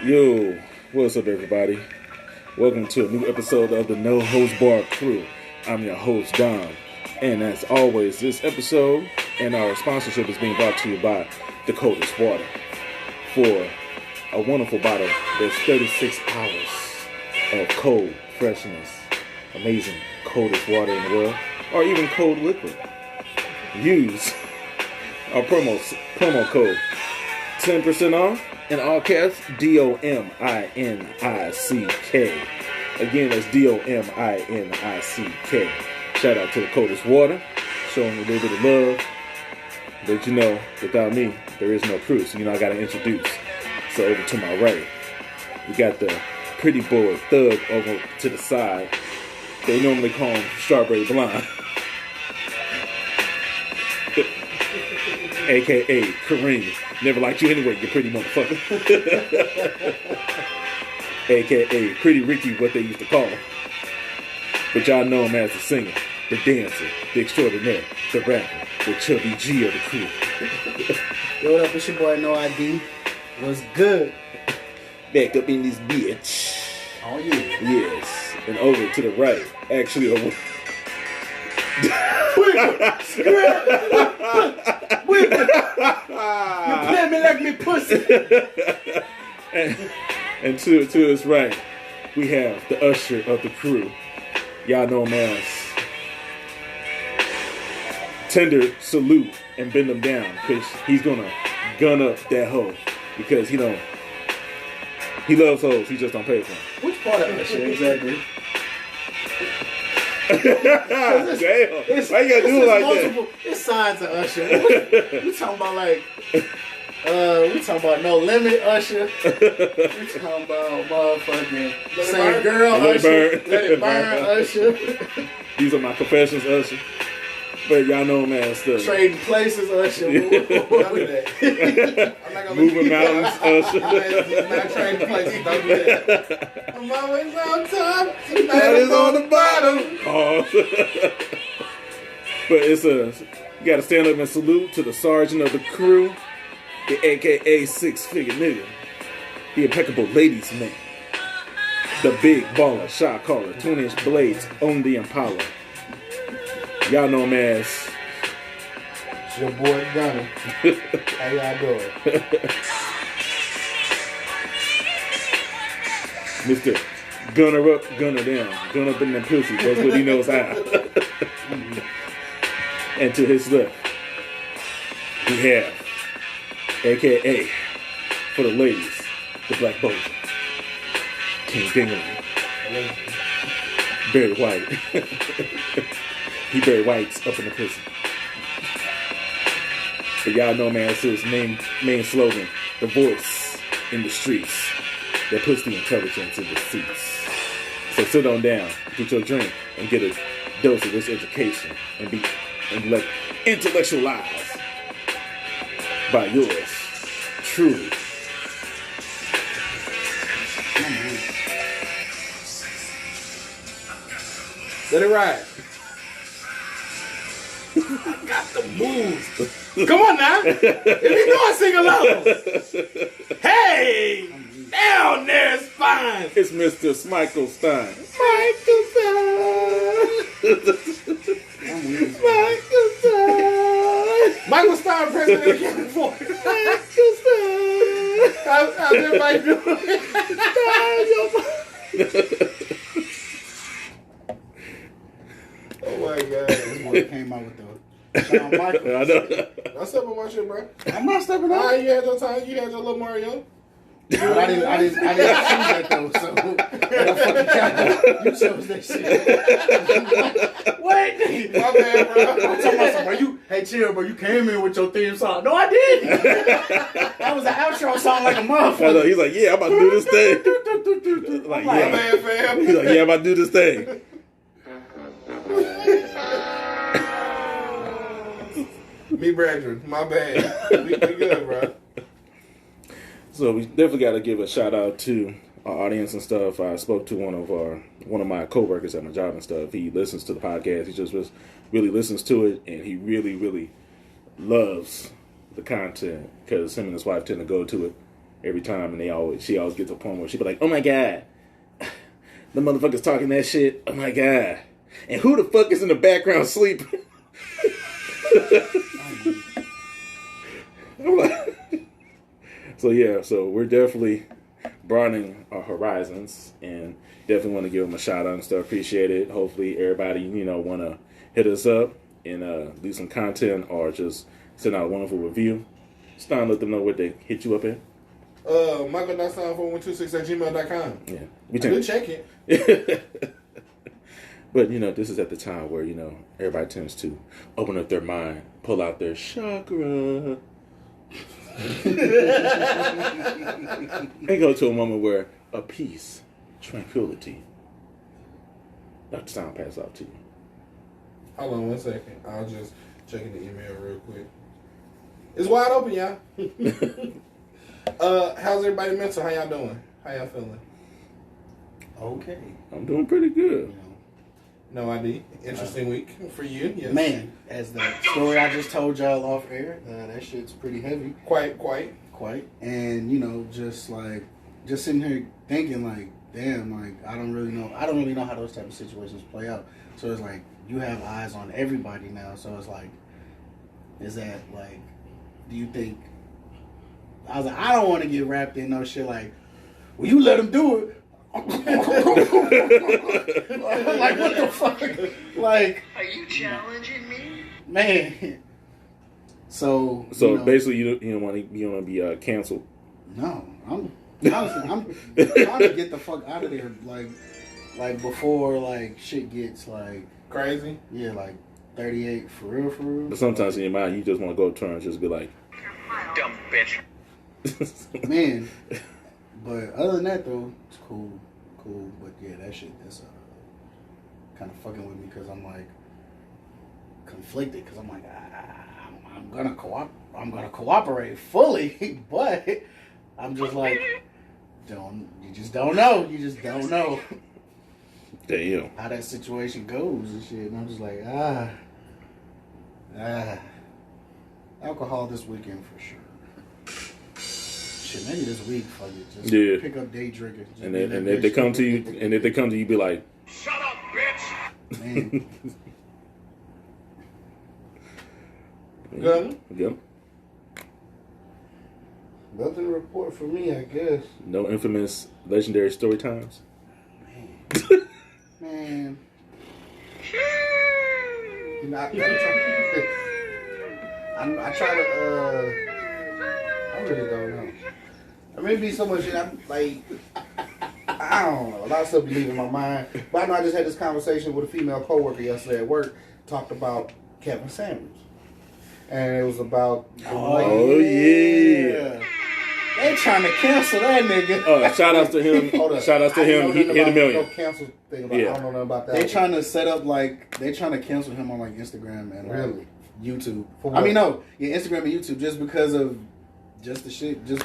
Yo, what's up, everybody? Welcome to a new episode of the No Host Bar Crew. I'm your host, Dom. And as always, this episode and our sponsorship is being brought to you by the coldest water. For a wonderful bottle, there's 36 hours of cold freshness. Amazing coldest water in the world, or even cold liquid. Use our promo code 10% off in all caps, DOMINICK. Again, that's DOMINICK. Shout out to the coldest water, showing a little bit of love. But you know, without me, there is no crew, so you know I gotta introduce. So over to my right, we got the pretty boy thug over to the side. They normally call him Strawberry Blonde. AKA Kareem. Never liked you anyway, you pretty motherfucker. AKA Pretty Ricky, what they used to call him. But y'all know him as the singer, the dancer, the extraordinaire, the rapper, the chubby G of the crew. Yo, what up, it's your boy No ID. What's good? Back up in this bitch. Oh yeah. Yes. And over to the right, actually over. You play me like me pussy. and to his right, we have the usher of the crew. Y'all know him as Tender Salute and Bend Him Down, because he's gonna gun up that hoe, because he loves hoes, he just don't pay for them. Which part of usher exactly? Damn, why you gotta do it like that? It's signs of usher. We talking about like, we talking about No Limit usher. We talking about motherfucking Same Girl usher. Let It Burn usher. These are my confessions usher. But y'all know him as the Trading Places usher. Moving Mountains usher. I'm not trading places. Don't do that. I'm always on top. That is on the bottom. Oh. But you gotta stand up and salute to the sergeant of the crew, the AKA six-figure nigga, the impeccable ladies man, the big baller, shot caller, 20-inch blades on the Impala. Y'all know him as It's your boy Gunna. How y'all doing? Mr. Gunner up, gunner down, gun up in them pussy. That's what he knows how. And to his left, we have, AKA, for the ladies, the Black Bojan, King Dingley, Barry White. He Barry White's up in the pussy. But y'all know, man, it's his main slogan, the voice in the streets that puts the intelligence in the seats. So sit on down, get your drink, and get a dose of this education and be intellectualized by yours truly. Let it ride. I got the moves. Come on now. If you know I sing along. Hey, down there's fine. It's Mr. Michael Stein. Michael Stein. Michael Stein, president of California. Michael Stein. How's everybody doing? Oh my God. This boy came out with the Shawn Michaels. I know. Don't step on my shit, bro. I'm not stepping All out. right, you had your time. You had your little Mario. But I didn't choose that though, so that fucking count. You chose that shit. Wait, My bad, bro. I'm talking about something, bro. Hey, chill, bro. You came in with your theme song. No, I didn't. That was an outro song like a I know. motherfucker. He's like, yeah, I'm about to do this thing. Like, My yeah. bad, fam. He's like, yeah, I'm about to do this thing. Me, Bradford. My bad. We good, bro. So we definitely got to give a shout out to our audience and stuff. I spoke to one of my coworkers at my job and stuff. He listens to the podcast. He just really listens to it, and he really loves the content because him and his wife tend to go to it every time, and she always gets to a point where she be like, "Oh my god, the motherfucker's talking that shit. Oh my god, and who the fuck is in the background sleeping?" I'm like, so we're definitely broadening our horizons, and definitely want to give them a shout out and stuff. Appreciate it. Hopefully, everybody want to hit us up and leave some content or just send out a wonderful review. It's time to let them know what they hit you up at. Michael.sound4126@gmail.com. Yeah, I did check it. But this is at the time where everybody tends to open up their mind, pull out their chakra, and go to a moment where a peace, tranquility. Dr. Sound pass out to you. Hold on 1 second. I was just checking the email real quick. It's wide open, y'all. How's everybody mental? How y'all doing? How y'all feeling? Okay. I'm doing pretty good. No ID. Interesting week for you. Yes. Man, as the story I just told y'all off air, that shit's pretty heavy. Quite. And just sitting here thinking like, damn, like I don't really know how those type of situations play out. So it's like you have eyes on everybody now. So it's like, is that like, do you think? I was like, I don't want to get wrapped in no shit like, well, you let him do it. Like what the fuck? Like, are you challenging me, man? So basically, you don't want to be canceled. No, I'm trying to get the fuck out of there. Like before, like shit gets like crazy. Yeah, like 38 for real. But sometimes in your mind, you just want to go turn and just be like, dumb bitch. Man. But other than that, though, it's cool. But yeah, that shit, that's kind of fucking with me because I'm like conflicted because I'm like, I'm gonna cooperate fully, but I'm just like, you just don't know. damn, how that situation goes and shit. And I'm just like, alcohol this weekend for sure. Shit, maybe this week, fuck it. Just pick up day drinking. And if they come to you, be like, shut up, bitch. Man. Gunna? Yep. Nothing to report for me, I guess. No infamous legendary story times. Man. I try to, I really don't know. I mean, be so much shit. I'm like, I don't know. A lot of stuff be leaving my mind. But I know I just had this conversation with a female coworker yesterday at work. Talked about Kevin Samuels, and it was about. Oh yeah. They trying to cancel that nigga. Shout out to him. Shout out to him. He hit $1 million. No cancel thing about. Yeah. I don't know nothing about that. They trying to set up they trying to cancel him on Instagram and really YouTube. Instagram and YouTube just because of just the shit. Just.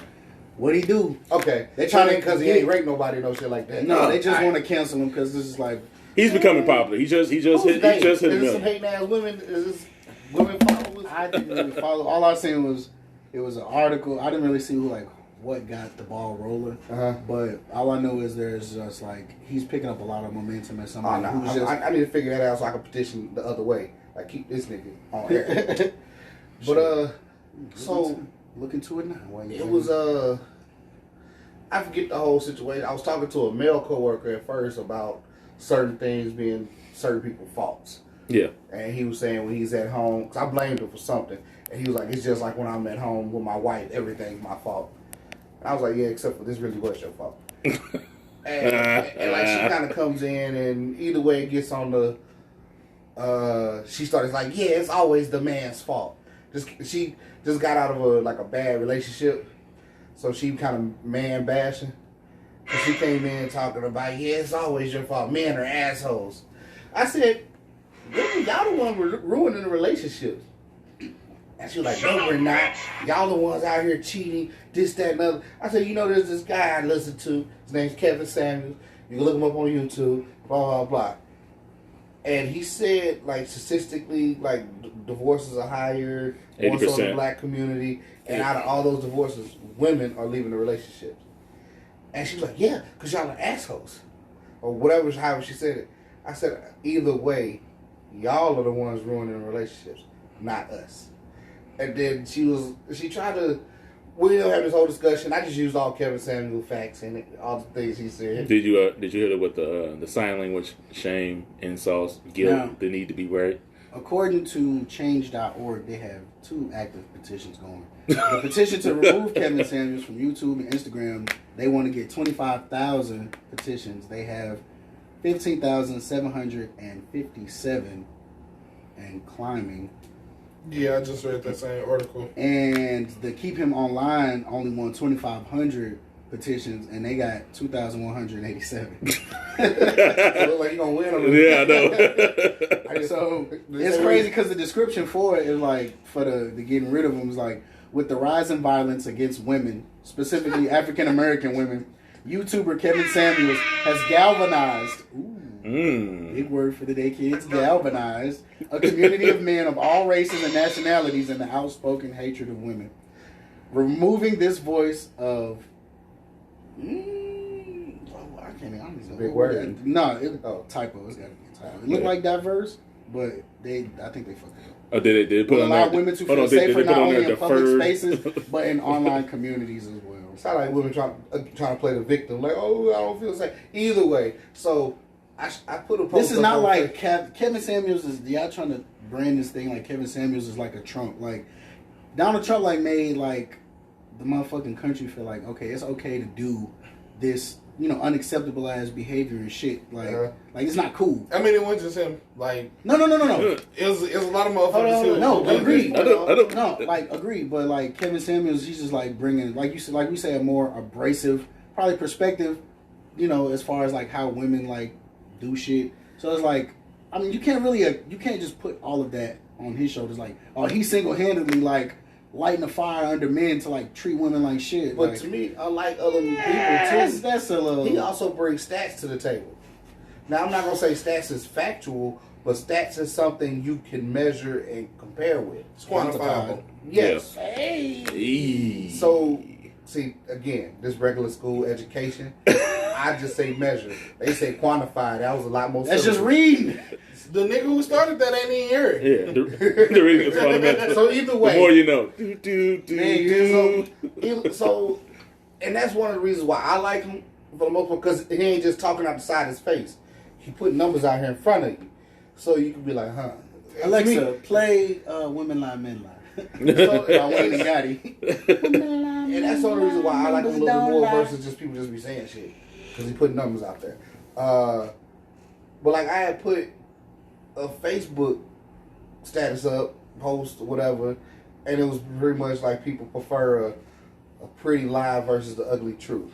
What'd he do? Okay. They trying to, because he ain't rape nobody, no shit like that. No, they just want to cancel him because this is like. He's becoming popular. He just hit $1 million. Is this some hating ass women? Is this women followers? I didn't really follow. All I seen was, it was an article. I didn't really see what got the ball rolling. But all I know is there's just he's picking up a lot of momentum as somebody who's just. I need to figure that out so I can petition the other way. Like, keep this nigga on air. But, so. Look into it now. It was I forget the whole situation. I was talking to a male coworker at first about certain things being certain people's faults. Yeah. And he was saying when he's at home, because I blamed him for something, and he was like, it's just like when I'm at home with my wife, everything's my fault. And I was like, yeah, except for this really was your fault. and she kind of comes in, and either way it gets on the. She started like, yeah, it's always the man's fault. She just got out of a bad relationship, so she kind of man bashing. So she came in talking about, yeah, it's always your fault. Men are assholes. I said, really, y'all the one ruining the relationships. And she was like, no, we're not. Y'all the ones out here cheating, this, that, and other. I said, there's this guy I listen to. His name's Kevin Samuels. You can look him up on YouTube. Blah blah blah. And he said, statistically, divorces are higher, more so in the black community. And out of all those divorces, women are leaving the relationships. And she's like, yeah, because y'all are assholes. Or whatever, however she said it. I said, either way, y'all are the ones ruining relationships, not us. And then she tried to, we don't have this whole discussion. I just used all Kevin Samuel facts in it, all the things he said. Did you hear that with the sign language, shame, insults, guilt, the need to be right? According to change.org, they have 2 active petitions going. The petition to remove Kevin Samuels from YouTube and Instagram, they want to get 25,000 petitions. They have 15,757 and climbing. Yeah, I just read that same article. And the Keep Him Online only won 2,500 petitions, and they got 2,187. So it look like you gonna win on this. Yeah, I know. So it's crazy because the description for it is like, for the getting rid of them is like, with the rise in violence against women, specifically African American women, YouTuber Kevin Samuels has galvanized. Big word for the day, kids. Galvanized a community of men of all races and nationalities in the outspoken hatred of women. Removing this voice of I can't even. Big word. No, typo. It's got to be a typo. It looked like diverse, but I think they fucked it up. Oh, did they put Will on allow there? women to feel safer not only in public spaces, but in online communities as well. It sounds like women trying to play the victim. Like, oh, I don't feel safe. Either way, so I put a post. This is not like Kevin Samuels is. Y'all trying to brand this thing like Kevin Samuels is like a Trump. Like Donald Trump like made like the motherfucking country feel like, okay, it's okay to do this, unacceptable ass behavior and shit. Like it's not cool. I mean, it wasn't just him. Like no. It was a lot of motherfuckers who. No, agreed. I don't. No, like agreed. But like Kevin Samuels, he's just like bringing, like you said, like we say, a more abrasive, probably perspective. As far as like how women like do shit. So it's like, I mean, you can't just put all of that on his shoulders. Like, oh, he single-handedly like lighting a fire under men to like treat women like shit. But like, to me, unlike other people too, that's a little. he also brings stats to the table. Now, I'm not gonna say stats is factual, but stats is something you can measure and compare with. It's quantifiable. Yes. Hey. So, see, again, this regular school education, I just say measure. They say quantify. That was a lot more. That's just simple. reading. The nigga who started that ain't even here. Yeah, the reading is fundamental. So either way, the more you know. So, and that's one of the reasons why I like him for the most part, because he ain't just talking out the side of his face. He put numbers out here in front of you, so you can be like, huh. Alexa, play Women Lie, Men Lie. So, Wayne and Gotti. and that's the only reason why I like him a little bit more versus just people just be saying shit, because he put numbers out there. But like I had put a Facebook status up, post, whatever, and it was pretty much like people prefer a pretty lie versus the ugly truth.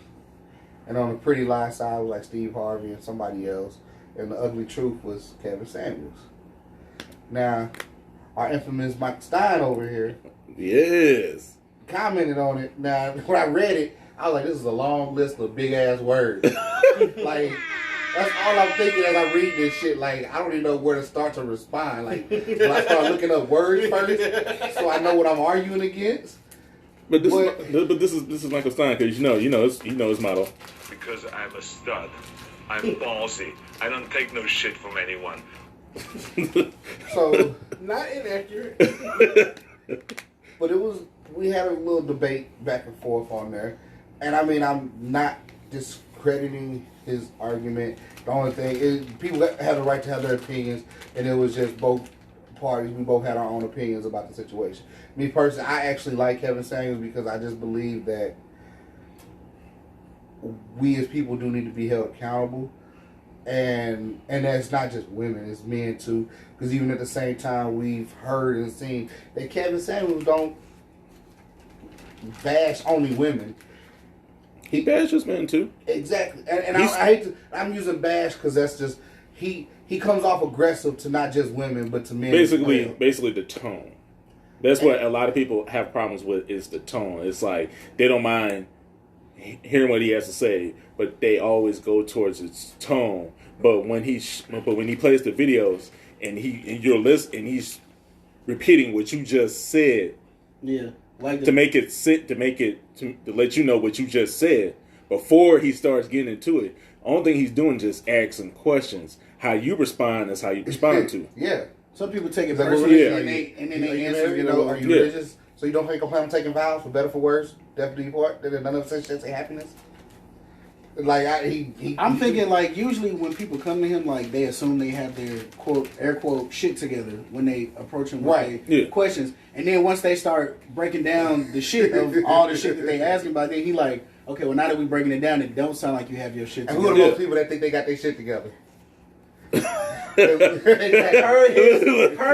And on the pretty lie side was like Steve Harvey and somebody else, and the ugly truth was Kevin Samuels. Now, our infamous Mike Stein over here, Yes. commented on it. Now, when I read it, I was like, this is a long list of big ass words. Like, that's all I'm thinking as I read this shit. Like, I don't even know where to start to respond. Like, when I start looking up words first, so I know what I'm arguing against. But this is Michael Stein, because you know his motto. Because I'm a stud. I'm ballsy. I don't take no shit from anyone. So, Not inaccurate. but we had a little debate back and forth on there. And I mean, I'm not discrediting his argument. The only thing is, people have the right to have their opinions, and it was just both parties. We both had our own opinions about the situation. Me personally, I actually like Kevin Samuels because I just believe that we as people do need to be held accountable. And that's not just women, it's men too. Because even at the same time, we've heard and seen that Kevin Samuels don't bash only women. He bashes men too. Exactly. And I hate to, I'm using bash because that's just, he comes off aggressive to not just women, but to men Basically, as well. basically the tone. That's what a lot of people have problems with, is the tone. It's like they don't mind hearing what he has to say, but they always go towards his tone. But when he plays the videos and he's repeating what you just said, Yeah. Like to make it sit, to let you know what you just said before he starts getting into it. Only thing he's doing is just asking questions. How you respond is how you respond to. Yeah. some people take it Is that personally, religion? and then they answer. You know, are you religious? So you don't think I'm planning on taking vows for better, for worse, definitely for it? None of such shit say happiness. Like I'm thinking like usually when people come to him, like they assume they have their quote air quote shit together when they approach him with their questions, and then once they start breaking down the shit of all the shit that they asking about, then he like, okay, well now that we breaking it down, it don't sound like you have your shit And together. who are those people that think they got their shit together? Per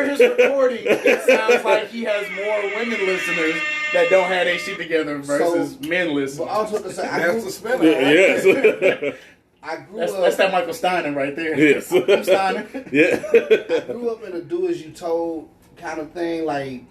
his recording, it sounds like he has more women listeners that don't have their shit together versus men listeners. But also to say, That's the spinner. Yes. I grew That's up. that Michael Steiner right there. Yes. I'm Steiner. Yeah. I grew up in a do as you told kind of thing. Like,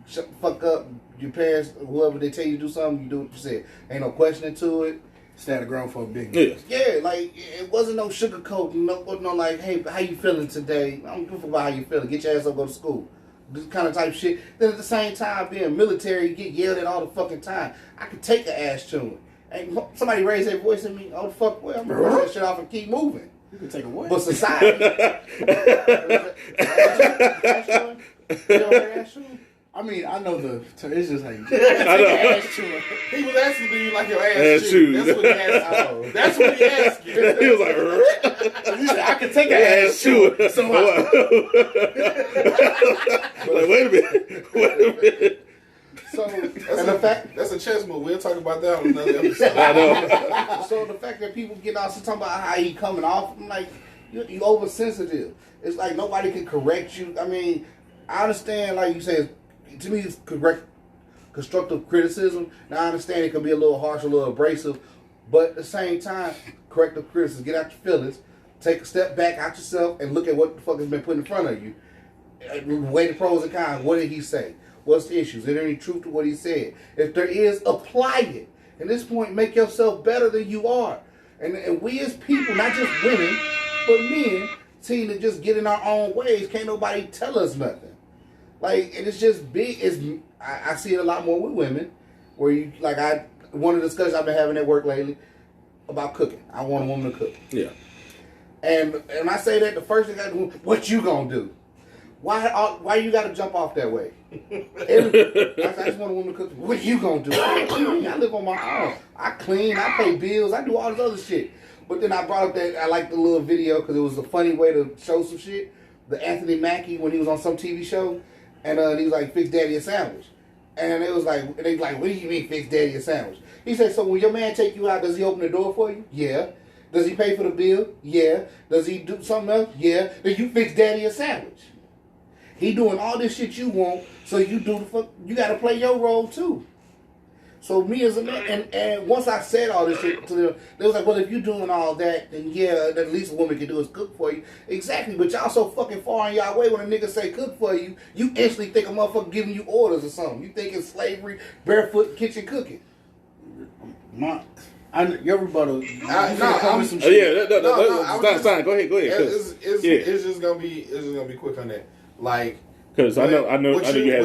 shut the fuck up. Your parents, whoever they tell you to do something, you do what you said. Ain't no questioning to it. Instead of grown folk business. Yeah. Yeah, like it wasn't no sugarcoating. No like, hey, how you feeling today? I don't give a fuck about how you feeling. Get your ass up, go to school. This kind of type shit. Then at the same time, being military, you get yelled at all the fucking time. I could take an ass chewing. And somebody raise their voice at me. Oh the fuck, well, I'm gonna brush that shit off and keep moving. You can take a what? But society. Ass chewing? You know what ass chewing? I mean, I know the. It's just how you. I know. Ass chewing. He was asking, do you like your ass Ass chewed? chewed. That's what he asked. Oh. That's what he asked you. He was like, He said, I can take an ass chewing. So like, wait a minute. So, and the fact. That's a chess move. We'll talk about that on another episode. I know. So the fact that people get out talking about how he coming off, I'm like, you oversensitive. It's like nobody can correct you. I mean, I understand, like you said, to me it's correct, constructive criticism. Now I understand it can be a little harsh, a little abrasive, but at the same time, corrective criticism. Get out your feelings, take a step back out yourself, and look at what the fuck has been put in front of you. Weigh the pros and cons. What did he say? What's the issue? Is there any truth to what he said? If there is, apply it. At this point, make yourself better than you are. And we as people, not just women, but men, seem to just get in our own ways. Can't nobody tell us nothing. Like, and it's just big. I see it a lot more with women, where you like one of the discussions I've been having at work lately about cooking. I want a woman to cook. Yeah. And I say that, the first thing I do, what you gonna do? Why you gotta jump off that way? I just want a woman to cook. What you gonna do? I live on my own. I clean. I pay bills. I do all this other shit. But then I brought up that I liked the little video because it was a funny way to show some shit. The Anthony Mackie when he was on some TV show, and he was like, "Fix Daddy a sandwich," and it was like, they like, "What do you mean, fix Daddy a sandwich?" He said, "So when your man take you out, does he open the door for you? Yeah. Does he pay for the bill? Yeah. Does he do something else? Yeah. Then you fix Daddy a sandwich." He doing all this shit you want, so you do the fuck. You got to play your role too. So me as a man, and once I said all this shit to them, they was like, "Well, if you doing all that, then yeah, the least a woman can do is cook for you." Exactly, but y'all so fucking far on y'all way when a nigga say cook for you, you instantly think a motherfucker giving you orders or something. You think it's slavery, barefoot kitchen cooking. Your rebuttal. I'm- some Oh, shit. yeah. I was just- Stein, go ahead. It's just gonna be quick on that. Like, Because I know you had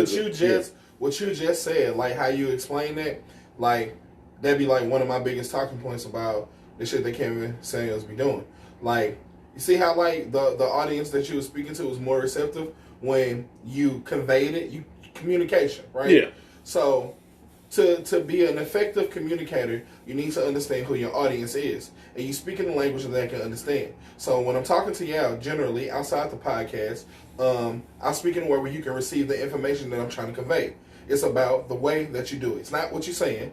what you just said, like how you explain that, like that'd be like one of my biggest talking points about the shit that Kevin Samuels be doing. Like, you see how like the audience that you were speaking to was more receptive when you conveyed it, communication, right? Yeah. So to be an effective communicator, you need to understand who your audience is, and you speak in a language that they can understand. So when I'm talking to y'all, generally outside the podcast, I speak in a way where you can receive the information that I'm trying to convey. It's about the way that you do it. It's not what you're saying;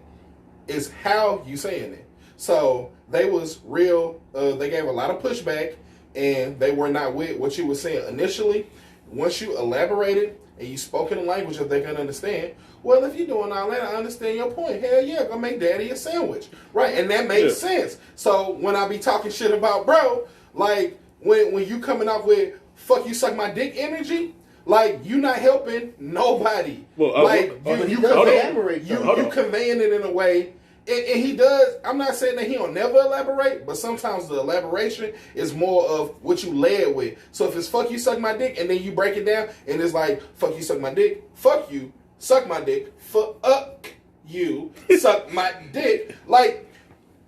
it's how you saying it. So they was real. They gave a lot of pushback, and they were not with what you were saying initially. Once you elaborated and you spoke in a language that they can understand, well, if you're doing all that, I understand your point. Hell yeah, go make Daddy a sandwich, right? And that makes sense. So when I be talking shit about bro, like when you coming up with "fuck you, suck my dick" energy, like you not helping nobody. Well, like you conveying it in a way. And he does. I'm not saying that he don't never elaborate, but sometimes the elaboration is more of what you led with. So if it's "fuck you, suck my dick," and then you break it down, and it's like "fuck you, suck my dick," "fuck you, suck my dick. Fuck you, suck my dick. Like,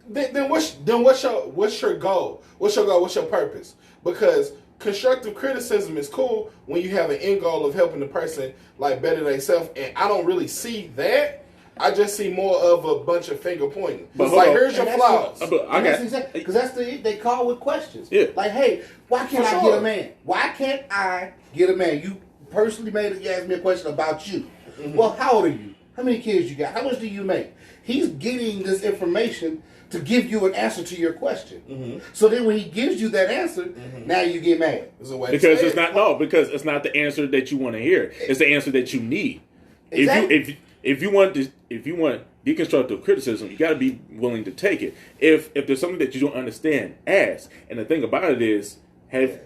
then what's your goal? What's your goal? What's your purpose? Because constructive criticism is cool when you have an end goal of helping the person like better themselves, and I don't really see that. I just see more of a bunch of finger pointing. But like, here's your flaws. Because that's they call with questions. Yeah. Like, hey, why can't I get a man? Why can't I get a man? You personally you asked me a question about you. Mm-hmm. Well, how old are you? How many kids you got? How much do you make? He's getting this information to give you an answer to your question. Mm-hmm. So then when he gives you that answer, now you get mad. Because it's not the answer that you want to hear. It's the answer that you need. Exactly. If you want deconstructive criticism, you got to be willing to take it. If there's something that you don't understand, ask. And the thing about it is, Mr.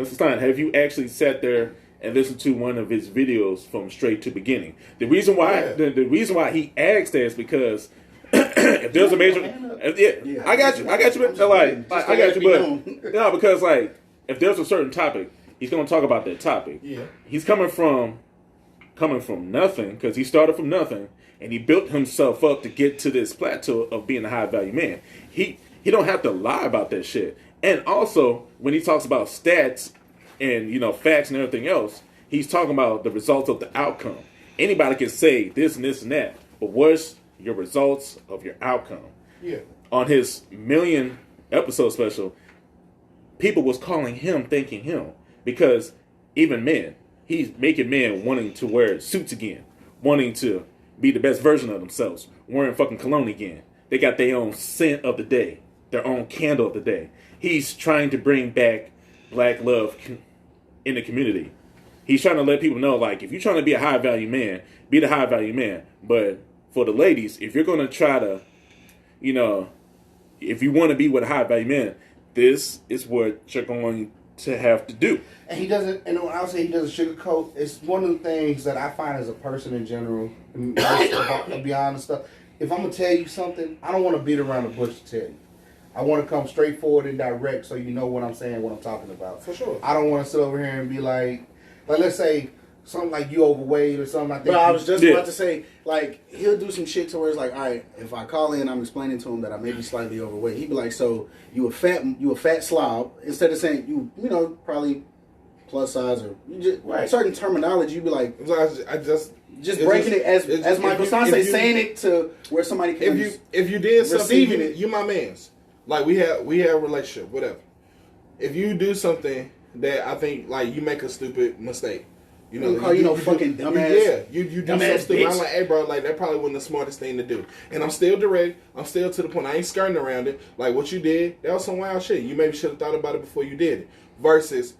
Stein, have you actually sat there and listened to one of his videos from straight to beginning? The reason why the reason why he asked that is because if there's a major, I got you. I got you, but no, because like if there's a certain topic, he's going to talk about that topic. Yeah, he's coming from nothing, because he started from nothing and he built himself up to get to this plateau of being a high value man. He don't have to lie about that shit. And also when he talks about stats and facts and everything else, he's talking about the results of the outcome. Anybody can say this and this and that, but what's your results of your outcome? Yeah. On his 1,000,000 episode special, people was calling him, thanking him, because even men, he's making men wanting to wear suits again, wanting to be the best version of themselves, wearing fucking cologne again. They got their own scent of the day, their own candle of the day. He's trying to bring back black love in the community. He's trying to let people know, like, if you're trying to be a high value man, be the high value man. But for the ladies, if you're going to try to, if you want to be with a high value man, this is what you're going to have to do. And he doesn't, and when I would say he doesn't sugarcoat, it's one of the things that I find as a person in general, and beyond the stuff. If I'm going to tell you something, I don't want to beat around the bush to tell you. I want to come straightforward and direct so you know what I'm saying, what I'm talking about. For sure. I don't want to sit over here and be like let's say something like you overweight or something like that. But I was just about to say, like, he'll do some shit to where it's like, all right, if I call in, I'm explaining to him that I may be slightly overweight. He'd be like, so you a fat slob. Instead of saying you probably plus size or certain terminology, you'd be like, I just breaking it as Michael Stein say, saying it to where somebody can if you did something, receiving it, you my man's. Like we have a relationship, whatever. If you do something that I think like you make a stupid mistake, fucking dumbass. You do something stupid. I'm like, hey bro, like that probably wasn't the smartest thing to do. And I'm still direct. I'm still to the point. I ain't skirting around it. Like what you did, that was some wild shit. You maybe should have thought about it before you did it. Versus,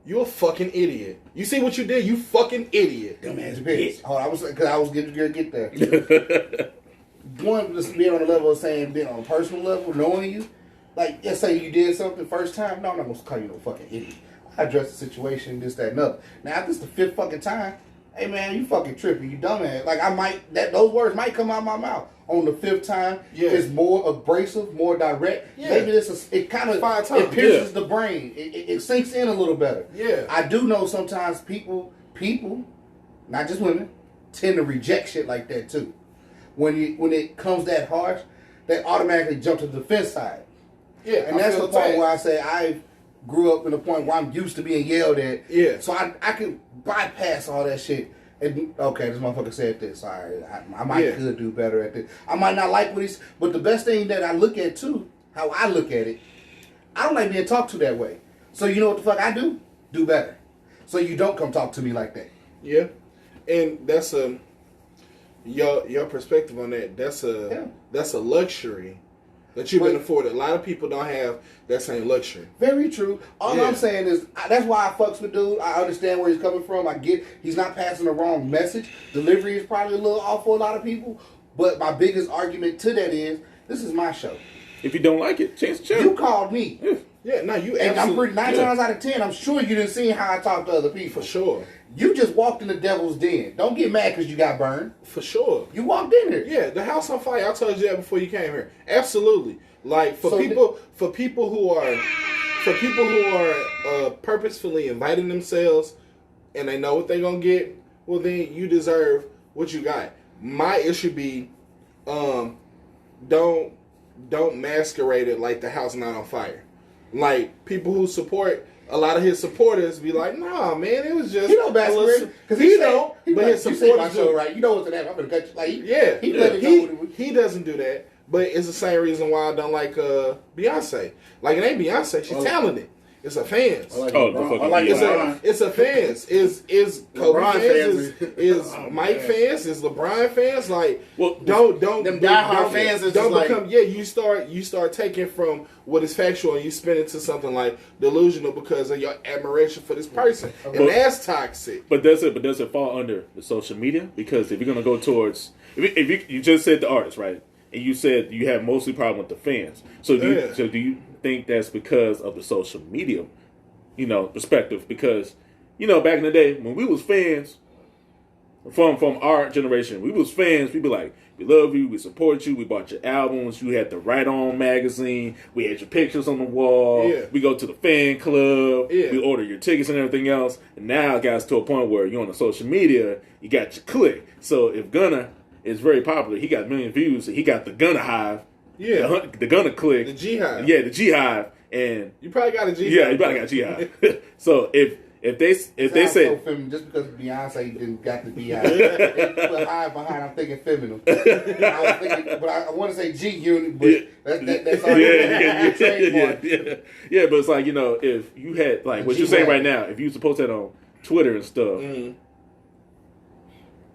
you a fucking idiot. You see what you did? You fucking idiot. Dumbass bitch. Hold on, I was going to get there. One, just being on the level of saying, being on a personal level, knowing you, like, let's say you did something first time. No, I'm not going to call you no fucking idiot. I address the situation, this, that, and other. Now, if this is the 5th fucking time, hey man, you fucking tripping, you dumbass. Like, those words might come out of my mouth. On the 5th time, it's more abrasive, more direct. Yeah. Maybe it kind of pierces the brain. It sinks in a little better. Yeah. I do know sometimes people, not just women, tend to reject shit like that too. When it comes that harsh, they automatically jump to the defense side. Yeah, and that's the point where I say I grew up in a point where I'm used to being yelled at. Yeah. So I can bypass all that shit. And okay, this motherfucker said this. All right, I might could do better at this. I might not like what he's, but the best thing that I look at too, how I look at it, I don't like being talked to that way. So you know what the fuck I do? Do better. So you don't come talk to me like that. Yeah, and that's your perspective on that. That's a luxury that you've been afforded. A lot of people don't have that same luxury. Very true. All I'm saying is that's why I fucks with dude. I understand where he's coming from. I get he's not passing the wrong message. Delivery is probably a little off for a lot of people. But my biggest argument to that is this is my show. If you don't like it, change the channel. You called me. Yeah, no, you. And I'm pretty 9 times out of 10. I'm sure you didn't see how I talk to other people. For sure. You just walked in the devil's den. Don't get mad because you got burned. For sure. You walked in here. Yeah, the house on fire. I told you that before you came here. Absolutely. Like for people who are purposefully inviting themselves and they know what they're gonna get. well then you deserve what you got. My issue be, don't masquerade it like the house not on fire. Like people who support a lot of his supporters be like, nah, man, it was just He don't masquerade because he don't. But his you say my supporters show do. right. You know what's in that. I'm gonna cut you. Like He doesn't do that. But it's the same reason why I don't like Beyonce. Like it ain't Beyonce. She's talented. It's a fans. like Oh, the fucking It's a fans. Is Kobe LeBron fans? fans. Is Mike fans? Is LeBron fans? Like, Well, don't them diehard fans is don't just become. like, You start taking from what is factual and you spin it to something like delusional because of your admiration for this person, and that's toxic. But does it fall under the social media? Because if you're gonna go towards, if you just said the artist, right? And you said you have mostly problem with the fans. So do you think that's because of the social media, perspective? Because, back in the day when we was fans, from our generation, we was fans. We be like, we love you, we support you, we bought your albums, you had the Right On magazine, we had your pictures on the wall, we go to the fan club, we order your tickets and everything else. And now it got to a point where you're on the social media, you got your click. So if Gunna is very popular, he got 1 million views, he got the Gunna Hive, the Gunna click, The G Hive, the G Hive, and you probably got a G Hive. yeah, you probably got G Hive. So if they say so feminine, just because Beyonce didn't got the Beehive, they put Hive behind. I'm thinking feminine. I was thinking, but I want to say G Unit, but that's already trademark. Yeah, but it's like if you had like what you're saying right now, if you supposed that on Twitter and stuff.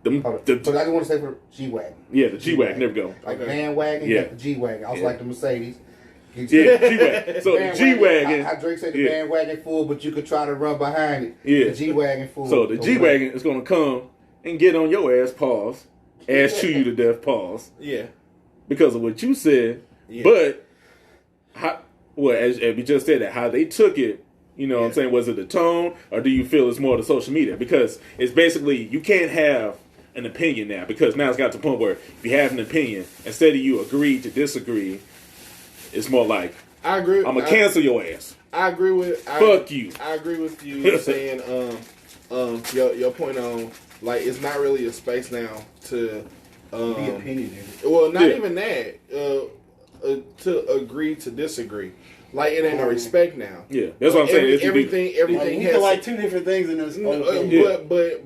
But I just want to say for G-Wagon. Yeah, the G-Wagon. There we go. Like bandwagon, you got the G-Wagon. I was like the Mercedes. Yeah, G-Wagon. So the G-Wagon. How Drake said the bandwagon full, but you could try to run behind it. Yeah. The G-Wagon full. So the G-Wagon is going to come and get on your ass, pause. Ass chew you to death, pause. Yeah. Because of what you said. Yeah. But, as we just said that, how they took it, what I'm saying, was it the tone, or do you feel it's more the social media? Because it's basically, you can't have an opinion now, because now it's got to the point where if you have an opinion, instead of you agree to disagree, it's more like, I agree. I'm gonna cancel your ass. I agree with. Fuck you. I agree with you saying your point on like it's not really a space now to be opinionated. Well, not even that. To agree to disagree. Like it ain't no respect now. Yeah, that's what I'm saying. Everything like, has like two different things in this.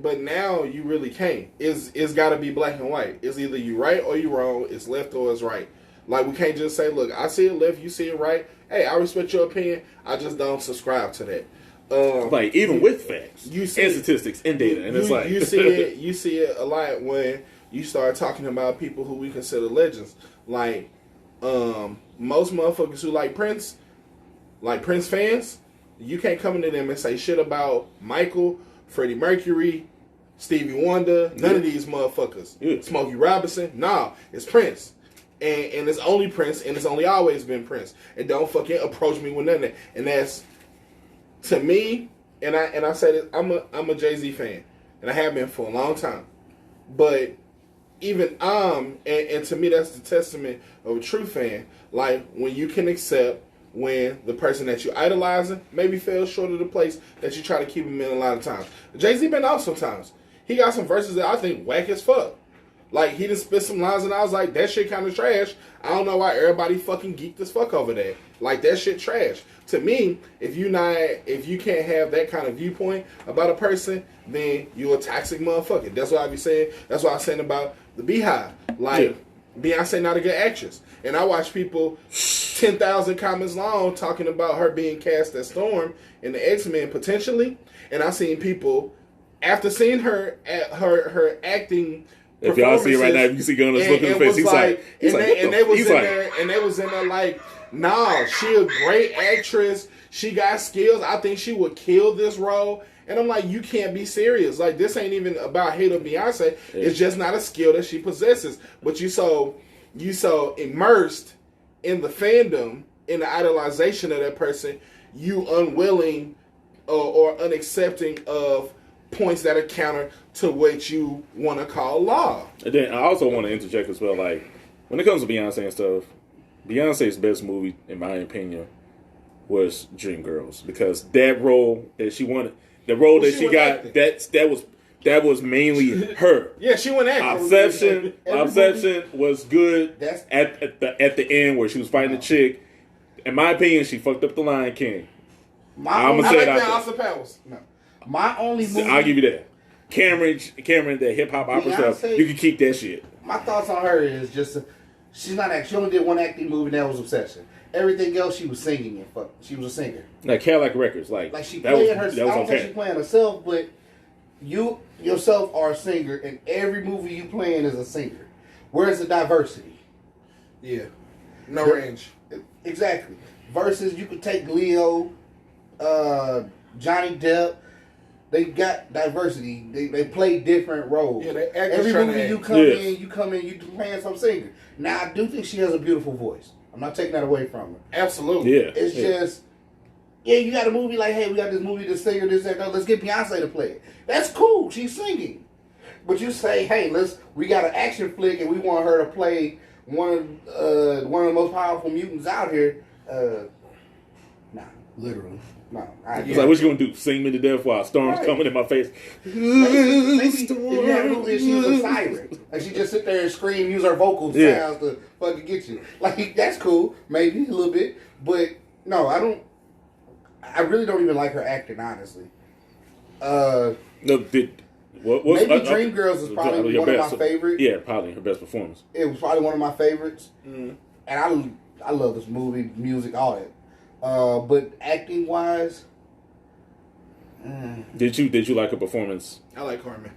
But now you really can't. It's got to be black and white. It's either you right or you wrong. It's left or it's right. Like we can't just say, look, I see it left, you see it right. Hey, I respect your opinion. I just don't subscribe to that. Like even with facts, you see and statistics and data, and it's like you see it a lot when you start talking about people who we consider legends. Like most motherfuckers who like Prince fans, you can't come into them and say shit about Michael, Freddie Mercury, Stevie Wonder, none of these motherfuckers. Yeah. Smokey Robinson, nah, it's Prince. And it's only Prince, and it's only always been Prince. And don't fucking approach me with none of that. And that's, to me, and I say this, I'm a Jay-Z fan. And I have been for a long time. But even and to me that's the testament of a true fan. Like when you can accept when the person that you idolizing maybe fell short of the place that you try to keep him in a lot of times. Jay-Z been off sometimes. He got some verses that I think whack as fuck. Like, he just spit some lines and I was like, that shit kind of trash. I don't know why everybody fucking geeked as fuck over that. Like, that shit trash. To me, if you can't have that kind of viewpoint about a person, then you're a toxic motherfucker. That's what I be saying. That's what I was saying about the Beehive. Like, Beyonce not a good actress. And I watch people 10,000 comments long talking about her being cast as Storm in the X-Men potentially. And I seen people, after seeing her acting. If y'all see it right now, if you see Gunna's look in the face, they was in there like, nah, she a great actress. She got skills. I think she would kill this role. And I'm like, you can't be serious. Like, this ain't even about hate of Beyonce. Yeah. It's just not a skill that she possesses. But you so immersed in the fandom, in the idolization of that person, you unwilling or unaccepting of points that are counter to what you want to call law. And then I also want to interject as well, like, when it comes to Beyonce and stuff, Beyonce's best movie, in my opinion, was Dreamgirls. Because that role that she wanted, the role that she got, that was that was mainly her. Yeah, she went acting. Obsession was good That's- at the end where she was fighting the chick. In my opinion, she fucked up the Lion King. My I'ma only, I say like it out that there. Austin Powers. my only movie. I'll give you that. Cameron, that hip hop opera stuff. Beyonce- You can keep that shit. My thoughts on her is just she's not act. She only did one acting movie, and that was Obsession. Everything else, she was singing and fuck. She was a singer. Like Cadillac Records, like Like she that playing was, her. that I was don't think okay. she playing herself, but you yourself are a singer, and every movie you playing is a singer. Where's the diversity? Yeah. No range. Exactly. Versus you could take Leo, Johnny Depp. They got diversity. They play different roles. Yeah, they actors Every trying to movie you act. come in, you playing some singer. Now I do think she has a beautiful voice. I'm not taking that away from her. Absolutely. Yeah, It's just, you got a movie like, hey, we got this movie, this singer, this, that, let's get Beyonce to play it. That's cool. She's singing. But you say, hey, we got an action flick and we want her to play one of the most powerful mutants out here. Nah. Literally. No. It's like, what you gonna do? Sing me to death while storms Right. coming in my face? Maybe if you had a movie and she was a siren and she just sit there and scream, use her vocal sounds to fucking get you. Like, that's cool, maybe a little bit, but no, I really don't even like her acting, honestly. No, Maybe Dreamgirls is probably one of my favorites. Yeah, probably her best performance. It was probably one of my favorites, and I love this movie, music, all that. But acting wise, Did you like her performance? I like Carmen.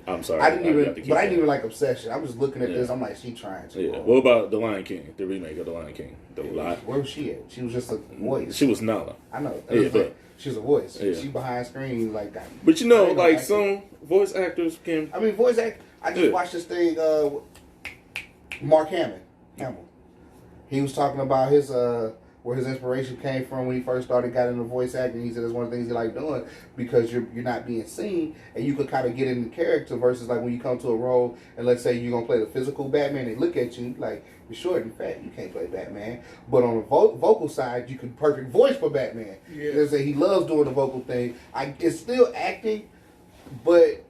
I'm sorry, I didn't have to keep even going. like Obsession. I was looking at Yeah. this. I'm like, she trying to. Yeah. What about the Lion King? The remake of the Lion King. Where was she at? She was just a voice. She was Nala. I know. Yeah, but She was a voice. Yeah. She behind screen like that. but you know, I ain't no like actor. some voice actors can. I mean, voice act. I just Yeah. watched this thing. Mark Hamill. He was talking about his where his inspiration came from when he first got into voice acting. He said it's one of the things he liked doing because you're not being seen and you could kind of get in the character versus like when you come to a role and let's say you're gonna play the physical Batman, they look at you like you're short and fat, you can't play Batman. But on the vocal side, you could perfect voice for Batman. Yeah. They say he loves doing the vocal thing. It's still acting, but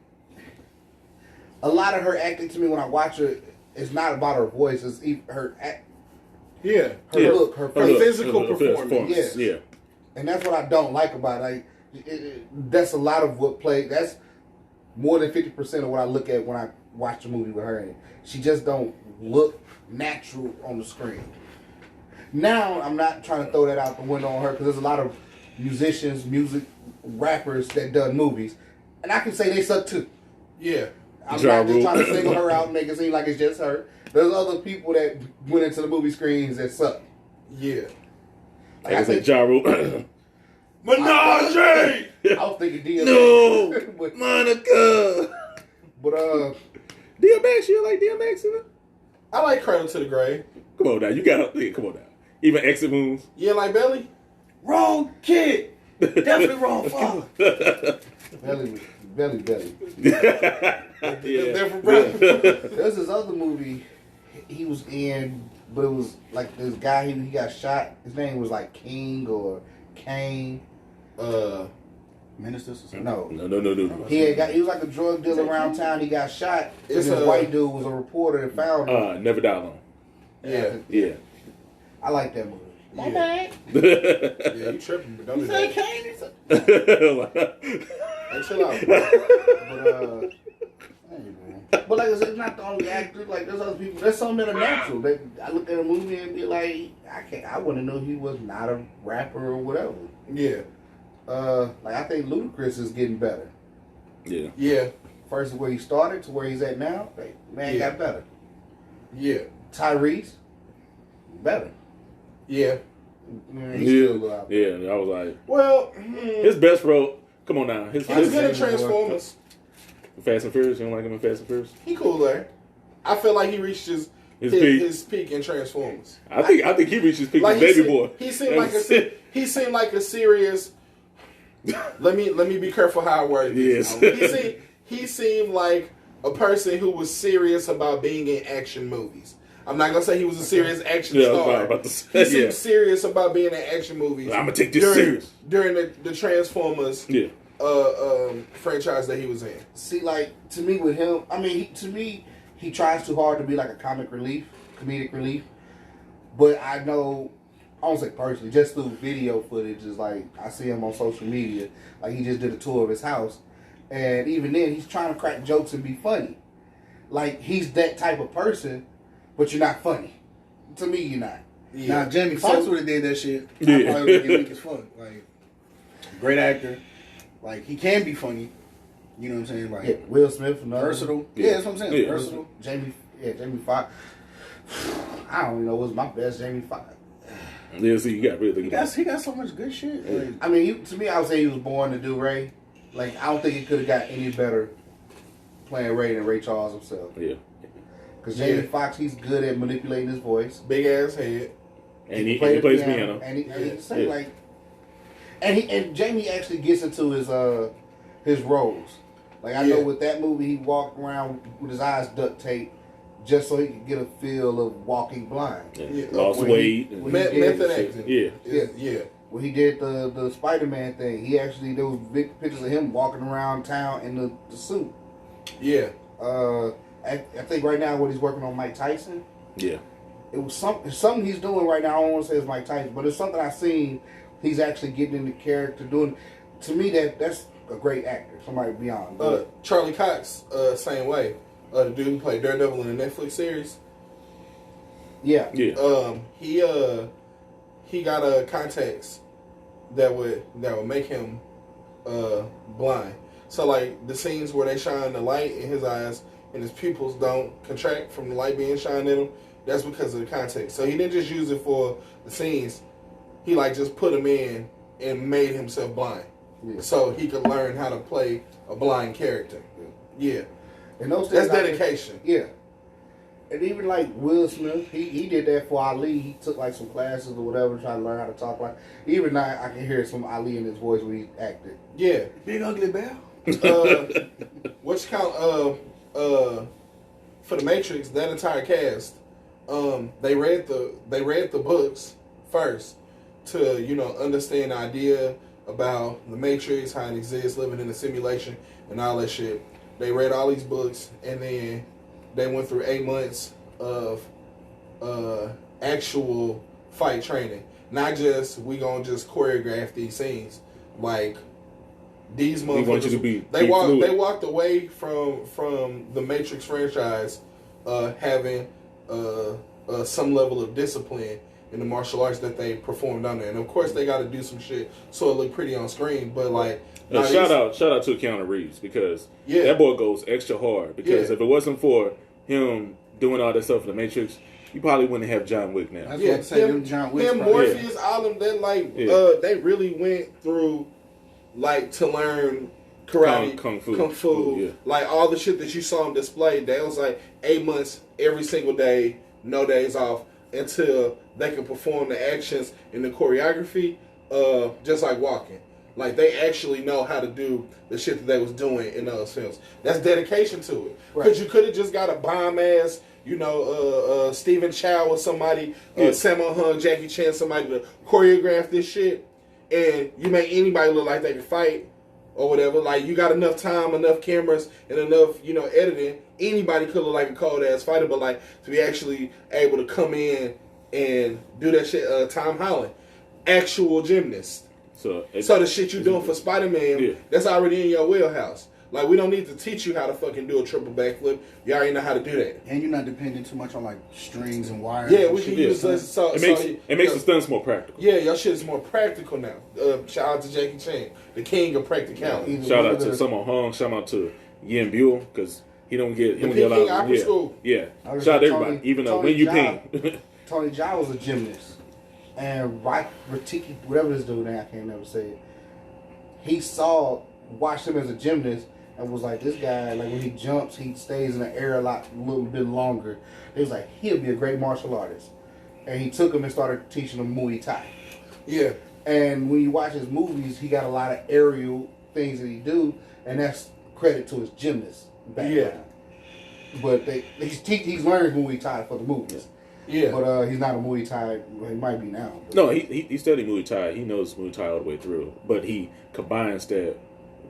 a lot of her acting to me when I watch her, it's not about her voice. It's her Yeah. look, her Her face. physical performance. Yes. Yeah. And that's what I don't like about it. That's a lot of what play. That's more than 50% of what I look at when I watch a movie with her in it. She just don't look natural on the screen. Now, I'm not trying to throw that out the window on her because there's a lot of musicians, rappers that done movies. And I can say they suck too. Yeah. I'm Ja not just Rule. trying to single her out and make it seem like it's just her. There's other people that went into the movie screens that suck. Yeah. Like I said, Ja Rule. Menage! I was thinking DMX. No, but, Monica. but DMX, you like DMX in it? I like Cradle to the Grave. Come on now, you gotta think. Come on now. Even Exit Moves. Yeah, like Belly? Wrong kid. Definitely wrong father. Belly. Yeah. Different brother. There's this other movie he was in, but it was like this guy, he got shot. His name was like King or Kane. Ministers or something? No. No. He was like a drug dealer around town. He got shot. And It's this a- white dude was a reporter that found him. Never Die Alone. Yeah. Yeah. I like that movie. Yeah, you tripping, but don't do that. Hey, chill out. But like I said, it's not the only actor. Like there's other people. There's some that are natural. I look at a movie and be like, I wouldn't know he was not a rapper or whatever. Yeah. Like I think Ludacris is getting better. Yeah. Yeah. First where he started to where he's at now, like, man Yeah. got better. Yeah. Tyrese, better. Yeah. Man, he's still a little out there. Yeah. I was like, Well, his best role. Come on now. His he was good in His- Transformers. Fast and Furious. You don't like him in Fast and Furious? He cool there. I feel like he reached his peak in Transformers. I think he reached his peak Like as Baby Boy. He seemed like a serious. Let me be careful how I word this. Yes. He seemed like a person who was serious about being in action movies. I'm not gonna say he was a serious action Yeah, I was star. about to say, He seemed yeah. serious about being in action movies. I'm gonna take this serious during the Transformers. Yeah. franchise that he was in. See, like, to me with him, I mean, to me, he tries too hard to be like a comedic relief. But I know, I don't say personally, just through video footage, is like, I see him on social media. Like, he just did a tour of his house. And even then, he's trying to crack jokes and be funny. Like, he's that type of person, but you're not funny. To me, you're not. Yeah. Now, Jamie Foxx would have did that shit. Yeah. I probably would get weak as fuck. Like, great actor. Like, he can be funny. You know what I'm saying? Like, Yeah, Will Smith, another. versatile. Yeah, that's what I'm saying. Yeah. Versatile. Jamie Foxx. I don't even know what's my best Jamie Foxx. Yeah, see, you got really He got so much good shit. Like, I mean, to me, I would say he was born to do Ray. Like, I don't think he could have got any better playing Ray than Ray Charles himself. Yeah. Because Jamie Foxx, he's good at manipulating his voice. Big ass head. And he Play the plays piano. And he can sing, like, and Jamie actually gets into his roles. Like, I know with that movie, he walked around with his eyes duct taped just so he could get a feel of walking blind. Yeah. Lost When weight. Method acting. Yeah. Yeah. When he did the Spider-Man thing, there was big pictures of him walking around town in the suit. Yeah. I think right now what he's working on Mike Tyson. Yeah. It was something he's doing right now. I don't want to say it's Mike Tyson, but it's something I've seen. He's actually getting into character doing. To me, that's a great actor. Somebody beyond. Charlie Cox, same way. The dude who played Daredevil in the Netflix series. Yeah. Yeah. He got contacts that would make him blind. So like the scenes where they shine the light in his eyes and his pupils don't contract from the light being shined in him, that's because of the context. So he didn't just use it for the scenes. He like just put him in and made himself blind. Yeah. So he could learn how to play a blind character. Yeah. And those that's dedication. Yeah. And even like Will Smith, he did that for Ali. He took like some classes or whatever, trying to learn how to talk like. Even now, I can hear some Ali in his voice when he acted. Yeah. Big Ugly Bear. What's called for the Matrix, that entire cast, they read the books first to understand the idea about the Matrix, how it exists, living in a simulation, and all that shit. They read all these books, and then they went through 8 months of actual fight training. Not just we gonna just choreograph these scenes. Like these motherfuckers, want you to be they fluid. walked away from the Matrix franchise having some level of discipline in the martial arts that they performed under. And of course they got to do some shit so it look pretty on screen. But like, shout out to Keanu Reeves, because that boy goes extra hard. Because if it wasn't for him doing all that stuff in the Matrix, you probably wouldn't have John Wick now. That's what I'm saying. John Wick. Morpheus, all of them, they really went through like to learn karate, kung fu. Like all the shit that you saw them display. They was like 8 months every single day, no days off, until they could perform the actions and the choreography, just like walking. Like they actually know how to do the shit that they was doing in those films. That's dedication to it. Because you could have just got a bomb ass, Stephen Chow or somebody, Sammo Hung, Jackie Chan, somebody to choreograph this shit, and you make anybody look like they can fight or whatever. Like you got enough time, enough cameras, and enough editing. Anybody could look like a cold ass fighter, but like to be actually able to come in and do that shit. Tom Holland, actual gymnast. So the shit you doing for Spider-Man, that's already in your wheelhouse. Like we don't need to teach you how to fucking do a triple backflip. You already know how to do that. And you're not depending too much on like strings and wires. Yeah, we can use this. It makes the stunts more practical. Yeah, your shit is more practical now. Shout out to Jackie Chan, the king of practicality. Shout out to Sammo Hung. Shout out to Yen Buell, because he don't get the Peking Opera School. Yeah, shout out to everybody, even though when you ping. Tony Jaa was a gymnast. And Ratiki, whatever this dude name, I can't never say it. He watched him as a gymnast and was like, this guy, like when he jumps, he stays in the air a little bit longer. He was like, he'll be a great martial artist. And he took him and started teaching him Muay Thai. Yeah. And when you watch his movies, he got a lot of aerial things that he do, and that's credit to his gymnast background. Yeah. But he's learned Muay Thai for the movies. Yeah, but he's not a Muay Thai. Well, he might be now. No, he studied Muay Thai. He knows Muay Thai all the way through. But he combines that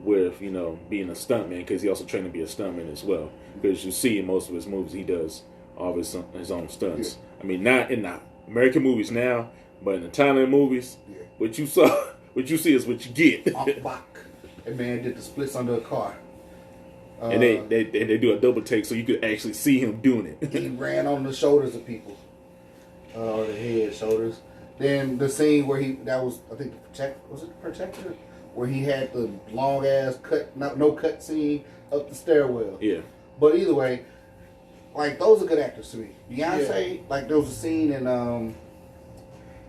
with, you know, being a stuntman, because he also trained to be a stuntman as well. Because you see in most of his movies, he does all of his own stunts. Yeah. I mean, not in the American movies now, but in the Thailand movies, what you see is what you get. That man did the splits under a car. And they do a double take so you could actually see him doing it. He ran on the shoulders of people. Or the head, shoulders. Then the scene where I think the Protector? Where he had the long ass no cut scene up the stairwell. Yeah. But either way, like, those are good actors to me. Beyonce, like, there was a scene in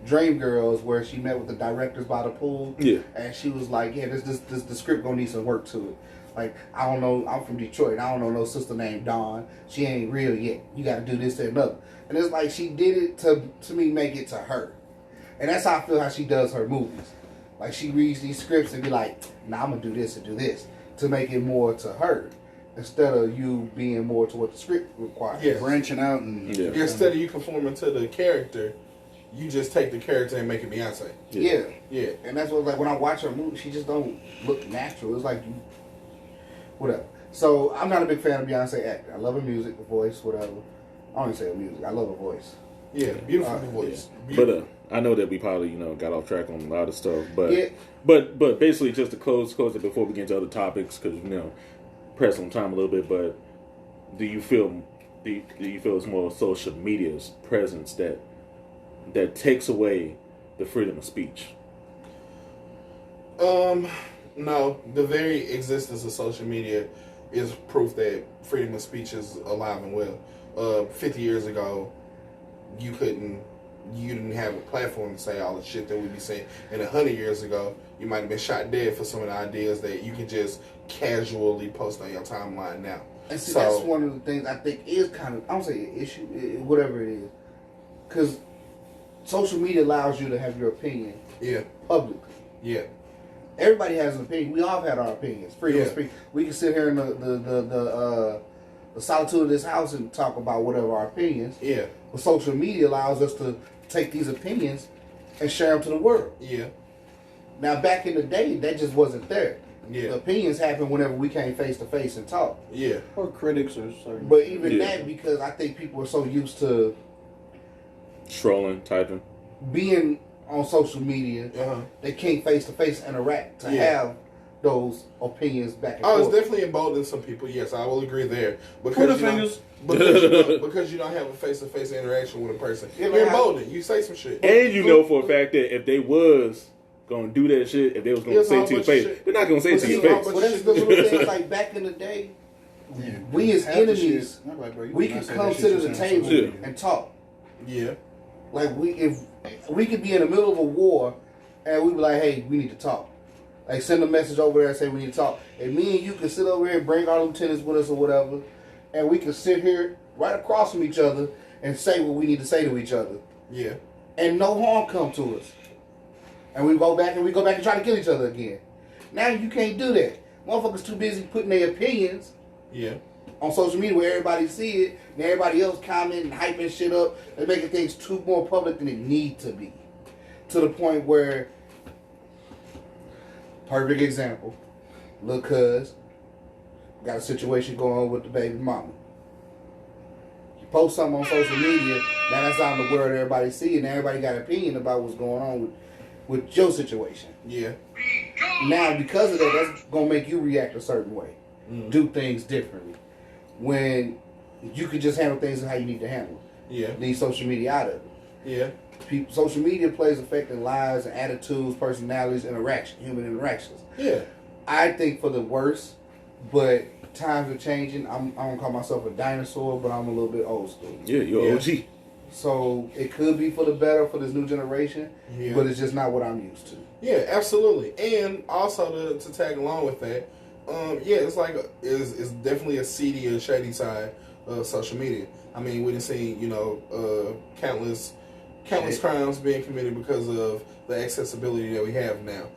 Dreamgirls where she met with the directors by the pool. Yeah. And she was like, yeah, the script gonna need some work to it. Like, I don't know, I'm from Detroit. I don't know no sister named Dawn. She ain't real yet. You got to do this and another. And it's like she did it to me, make it to her. And that's how I feel how she does her movies. Like, she reads these scripts and be like, nah, I'm going to do this and do this to make it more to her instead of you being more to what the script requires. Yeah, branching out. And instead of you conforming to the character, you just take the character and make it Beyonce. Yeah. And that's what, like, when I watch her movie, she just don't look natural. It's like, whatever. So, I'm not a big fan of Beyonce acting. I love her music, her voice, whatever. I don't even say her music. I love her voice. Yeah, beautiful voice. Yeah. But I know that we probably, you know, got off track on a lot of stuff. But but basically, just to close it before we get into other topics, because, you know, press on time a little bit. But do you feel it's more social media's presence that takes away the freedom of speech? No, the very existence of social media is proof that freedom of speech is alive and well. 50 years ago, you didn't have a platform to say all the shit that we be saying. And 100 years ago, you might have been shot dead for some of the ideas that you can just casually post on your timeline now. And see, that's one of the things I think is kind of, I don't say an issue, whatever it is. Because social media allows you to have your opinion publicly. Yeah. Everybody has an opinion. We all have had our opinions. Freedom of speech. We can sit here in the solitude of this house and talk about whatever our opinions. Yeah. But social media allows us to take these opinions and share them to the world. Yeah. Now, back in the day, that just wasn't there. Yeah. The opinions happen whenever we came face to face and talk. Yeah. Or critics or certain. But even that, because I think people are so used to scrolling, typing, being on social media, they can't face to face interact to have those opinions back and forth. It's definitely emboldened some people. Yes, I will agree there. Because because you don't have a face-to-face interaction with a person. You're emboldened. You say some shit. And you know for a fact that if they was going to do that shit, if they was going to say it to your face, they're not going to say it to your face. Well, that's the little things like back in the day, we as enemies, we could come sit at the table and talk. Yeah. Like, if we could be in the middle of a war and we'd be like, hey, we need to talk. Like, send a message over there and say we need to talk. And me and you can sit over here and bring our lieutenants with us or whatever. And we can sit here right across from each other and say what we need to say to each other. Yeah. And no harm come to us. And we go back and try to kill each other again. Now you can't do that. Motherfuckers too busy putting their opinions on social media where everybody see it and everybody else commenting and hyping shit up. They're making things too more public than it need to be. To the point where, perfect example, Lil' Cuz got a situation going on with the baby mama. You post something on social media, now that's out in the world, everybody see it, and everybody got an opinion about what's going on with your situation. Yeah. Now, because of that, that's going to make you react a certain way. Do things differently. When you could just handle things how you need to handle. Yeah. Leave social media out of it. Yeah. Social media plays effect in lives and attitudes, personalities, human interactions. Yeah. I think for the worse, but times are changing. I don't call myself a dinosaur, but I'm a little bit old school. Yeah, you're OG. So it could be for the better for this new generation, but it's just not what I'm used to. Yeah, absolutely. And also to tag along with that, it's like it's definitely a seedy and shady side of social media. I mean, we done seen countless crimes being committed because of the accessibility that we have now.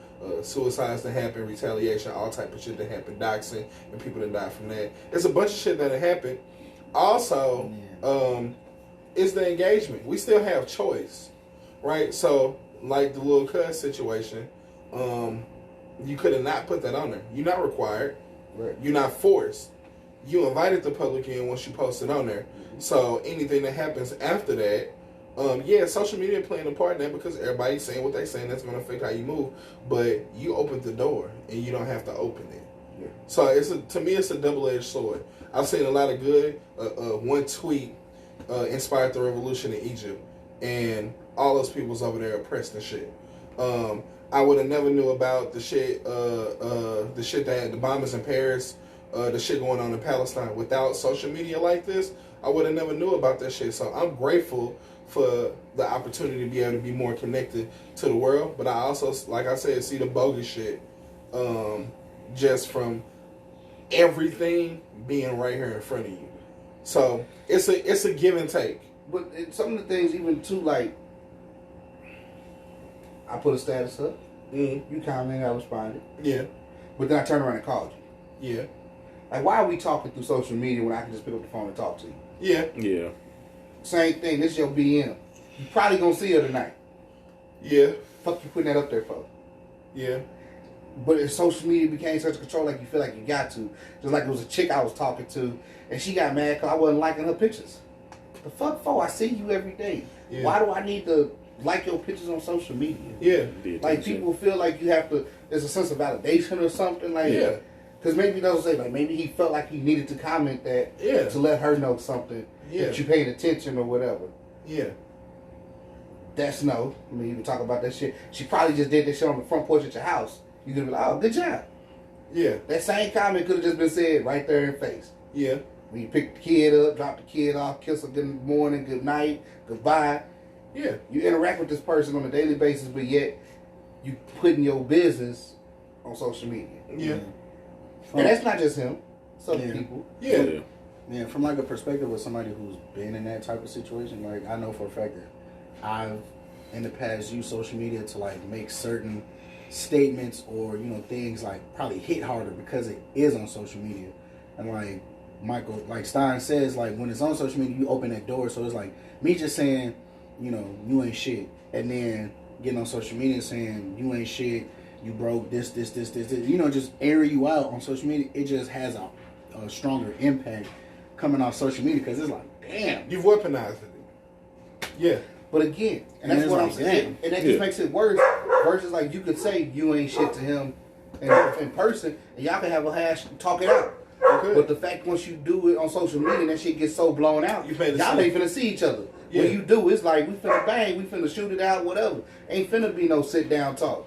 Suicides that happen, retaliation, all type of shit that happen, doxing, and people that die from that. There's a bunch of shit that happened. Also, it's the engagement. We still have choice, right? So, like the Lil' Cuz situation, You could have not put that on there. You're not required. Right. You're not forced. You invited the public in once you posted on there. So anything that happens after that, social media playing a part in that because everybody's saying what they're saying. That's going to affect how you move. But you opened the door, and you don't have to open it. Yeah. So to me, it's a double-edged sword. I've seen a lot of good. One tweet inspired the revolution in Egypt, and all those people's over there oppressed and shit. I would have never knew about the shit that had the bombers in Paris, the shit going on in Palestine. Without social media like this, I would have never knew about that shit. So I'm grateful for the opportunity to be able to be more connected to the world. But I also, like I said, see the bogus shit just from everything being right here in front of you. So it's a give and take. But some of the things, even too, like, I put a status up. Mm-hmm. You commented, I responded. Yeah. But then I turned around and called you. Yeah. Like, why are we talking through social media when I can just pick up the phone and talk to you? Yeah. Yeah. Same thing. This your BM. You probably gonna see her tonight. Yeah. Fuck you putting that up there for? Yeah. But if social media became such a control, like you feel like you got to, just like it was a chick I was talking to, and she got mad because I wasn't liking her pictures. The fuck for? I see you every day. Yeah. Why do I need to like your pictures on social media? Yeah. Like people feel like you have to. There's a sense of validation or something like Yeah. that. Because maybe they'll say like maybe he felt like he needed to comment that Yeah. to let her know something that you paid attention or whatever. Yeah. That's no. I mean, you can talk about that shit. She probably just did that shit on the front porch at your house. You could be like, oh, good job. Yeah. That same comment could have just been said right there in face. Yeah. When you pick the kid up, drop the kid off, kiss her good morning, good night, goodbye. Yeah. You interact with this person on a daily basis, but yet you putting your business on social media. Yeah. And that's not just him. It's other Yeah. people. Yeah. Yeah, from like a perspective of somebody who's been in that type of situation, like I know for a fact that I've in the past used social media to like make certain statements or things like probably hit harder because it is on social media. And like Michael, like Stein says, like when it's on social media, you open that door. So it's like me just saying, you ain't shit, and then getting on social media saying you ain't shit, you broke this, just air you out on social media. It just has a stronger impact coming off social media because it's like, damn, You've weaponized it. Yeah. But again, and that's it's what like, I'm saying. And that just makes it worse. Versus like you could say you ain't shit to him in person, and y'all can have a hash talk it out. Okay. But the fact once you do it on social media, that shit gets so blown out. You finna Y'all see. ain't finna see each other. Yeah. When you do, it's like we finna bang, we finna shoot it out, whatever. Ain't finna be no sit down talk.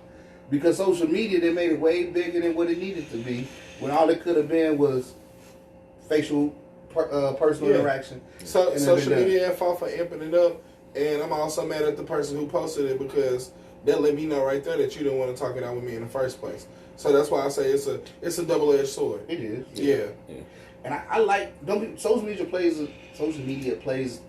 Because social media, they made it way bigger than what it needed to be. When all it could have been was facial, personal interaction. So And social then media at fault for amping it up, and I'm also mad at the person who posted it because that let me know right there that you didn't want to talk it out with me in the first place. So that's why I say it's a double-edged sword. It is. Yeah. And I like social media plays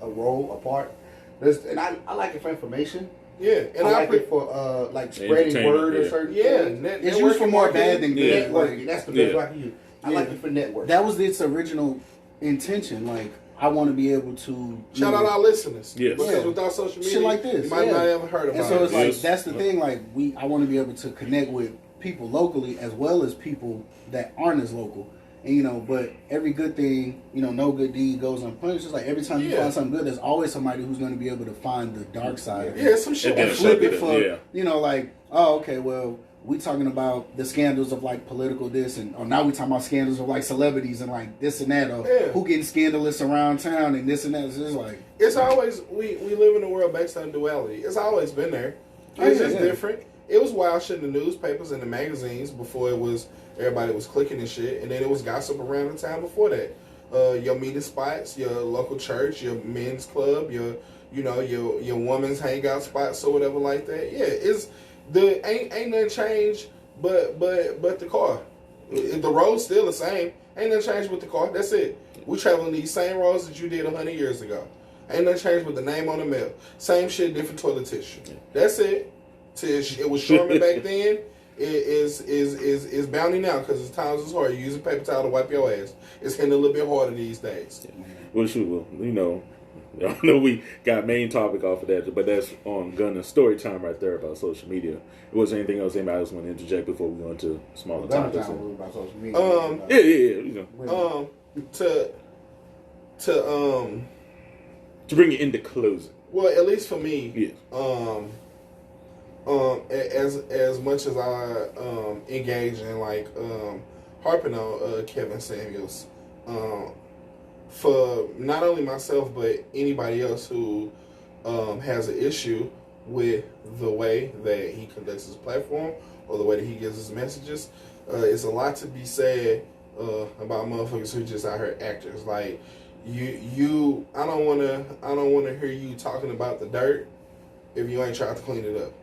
a role, a part. And I like it for information. Yeah. And I like it for like spreading Entertainment, word or yeah. certain Yeah. things. it's used for more bad than good. Networking. That's the best Yeah. I can use. I like it for networking. That was its original intention. Like I want to be able to Shout out our listeners. Yes. Because Yeah. without social media, shit like this, you might not have heard about And so it. it's like Yes. that's the thing. Like I want to be able to connect with people locally as well as people that aren't as local. And but every good thing, no good deed goes unpunished. It's like every time you find something good, there's always somebody who's going to be able to find the dark side of it. Yeah, some shit. And like Flip that. it for Yeah. like, oh, okay, well, we talking about the scandals of like political this, and now we talking about scandals of like celebrities and like this and that, or who getting scandalous around town and this and that. It's just like It's always we live in a world based on duality. It's always been there. It's just different. It was wild shit in the newspapers and the magazines before it was everybody was clicking and shit, and then it was gossip around the town before that. Your meeting spots, your local church, your men's club, your woman's hangout spots or whatever like that. Yeah, it's ain't nothing changed but the car. The road's still the same. Ain't nothing changed with the car. That's it. We traveling these same roads that you did 100 years ago. Ain't nothing changed with the name on the mail. Same shit, different toilet tissue. That's it. It was Sherman back then. It is bounty now because the times is hard. You use a paper towel to wipe your ass. It's getting a little bit harder these days. Well, shoot, I know we got main topic off of that, but that's on Gunna Storytime right there about social media. Was there anything else anybody else want to interject before we go into smaller Gunna topics? Time was about social media. Yeah. To bring it into closing. Well, at least for me, Yeah. As much as I engage in like harping on Kevin Samuels, for not only myself but anybody else who has an issue with the way that he conducts his platform or the way that he gives his messages, it's a lot to be said about motherfuckers who just out here actors. Like you, I don't wanna hear you talking about the dirt if you ain't trying to clean it up.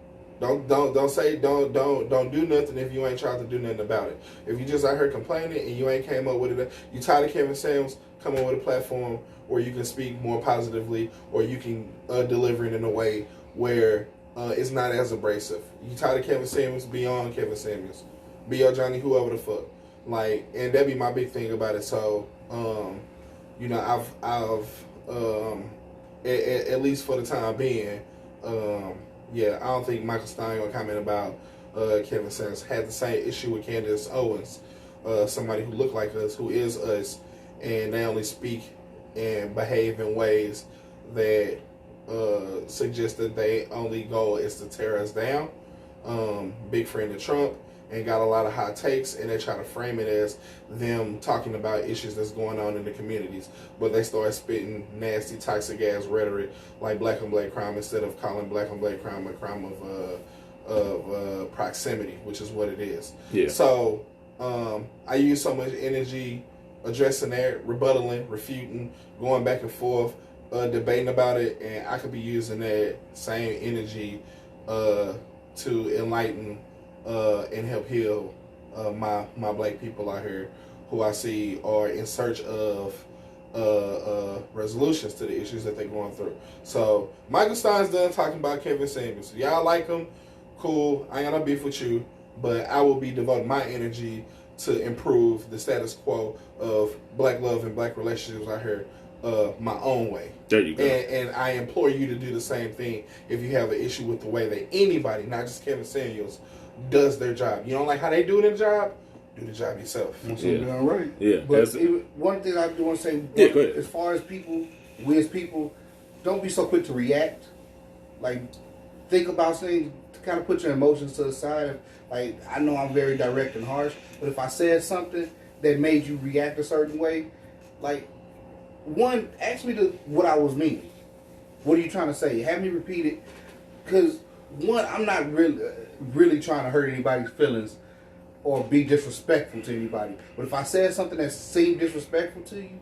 Don't do nothing if you ain't trying to do nothing about it. If you just out here complaining and you ain't came up with it, you tired of Kevin Samuels, come up with a platform where you can speak more positively, or you can deliver it in a way where it's not as abrasive. You tired of Kevin Samuels, be on Kevin Samuels, be your Johnny whoever the fuck. Like, and that'd be my big thing about it. So, you know, I've at least for the time being. Yeah, I don't think Michael Stein gonna comment about Kevin Samuels. Had the same issue with Candace Owens, somebody who looked like us, who is us, and they only speak and behave in ways that suggest that they only goal is to tear us down. Big friend of Trump, and got a lot of hot takes, and they try to frame it as them talking about issues that's going on in the communities, but they start spitting nasty, toxic ass rhetoric like black on black crime instead of calling black on black crime a crime of proximity, which is what it is. Yeah. So I use so much energy addressing that, rebuttaling, refuting, going back and forth, debating about it, and I could be using that same energy to enlighten and help heal my black people out here who I see are in search of resolutions to the issues that they're going through. So Michael Stein's done talking about Kevin Samuels. Y'all like him, cool. I ain't got no beef with you, but I will be devoting my energy to improve the status quo of black love and black relationships out here my own way. There you go. And I implore you to do the same thing if you have an issue with the way that anybody, not just Kevin Samuels, does their job. You don't like how they do their job? Do the job yourself. Yeah. Right. Yeah. But one thing I do want to say, go ahead. As far as people, we as people, don't be so quick to react. Like, think about things, to kind of put your emotions to the side. Like, I know I'm very direct and harsh, but if I said something that made you react a certain way, like, one, ask me what I was meaning. What are you trying to say? Have me repeat it. Because, one, I'm not really trying to hurt anybody's feelings or be disrespectful to anybody. But if I said something that seemed disrespectful to you,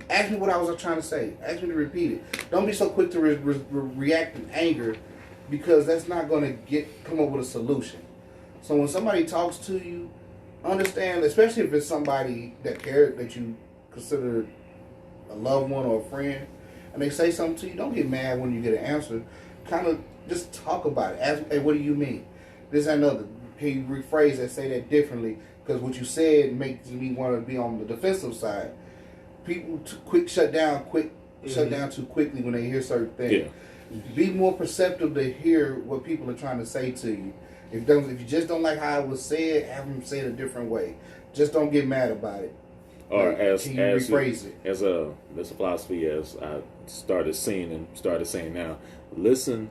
ask me what I was trying to say. Ask me to repeat it. Don't be so quick to react in anger, because that's not going to come up with a solution. So when somebody talks to you, understand, especially if it's somebody that you consider a loved one or a friend, and they say something to you, don't get mad when you get an answer. Kind of just talk about it. Ask, hey, what do you mean? This and another. Can you rephrase that, say that differently? Because what you said makes me want to be on the defensive side. People shut down too quickly when they hear certain things. Yeah. Be more perceptive to hear what people are trying to say to you. If you just don't like how it was said, have them say it a different way. Just don't get mad about it. Or as rephrase it. As a philosophy, as I started saying now, listen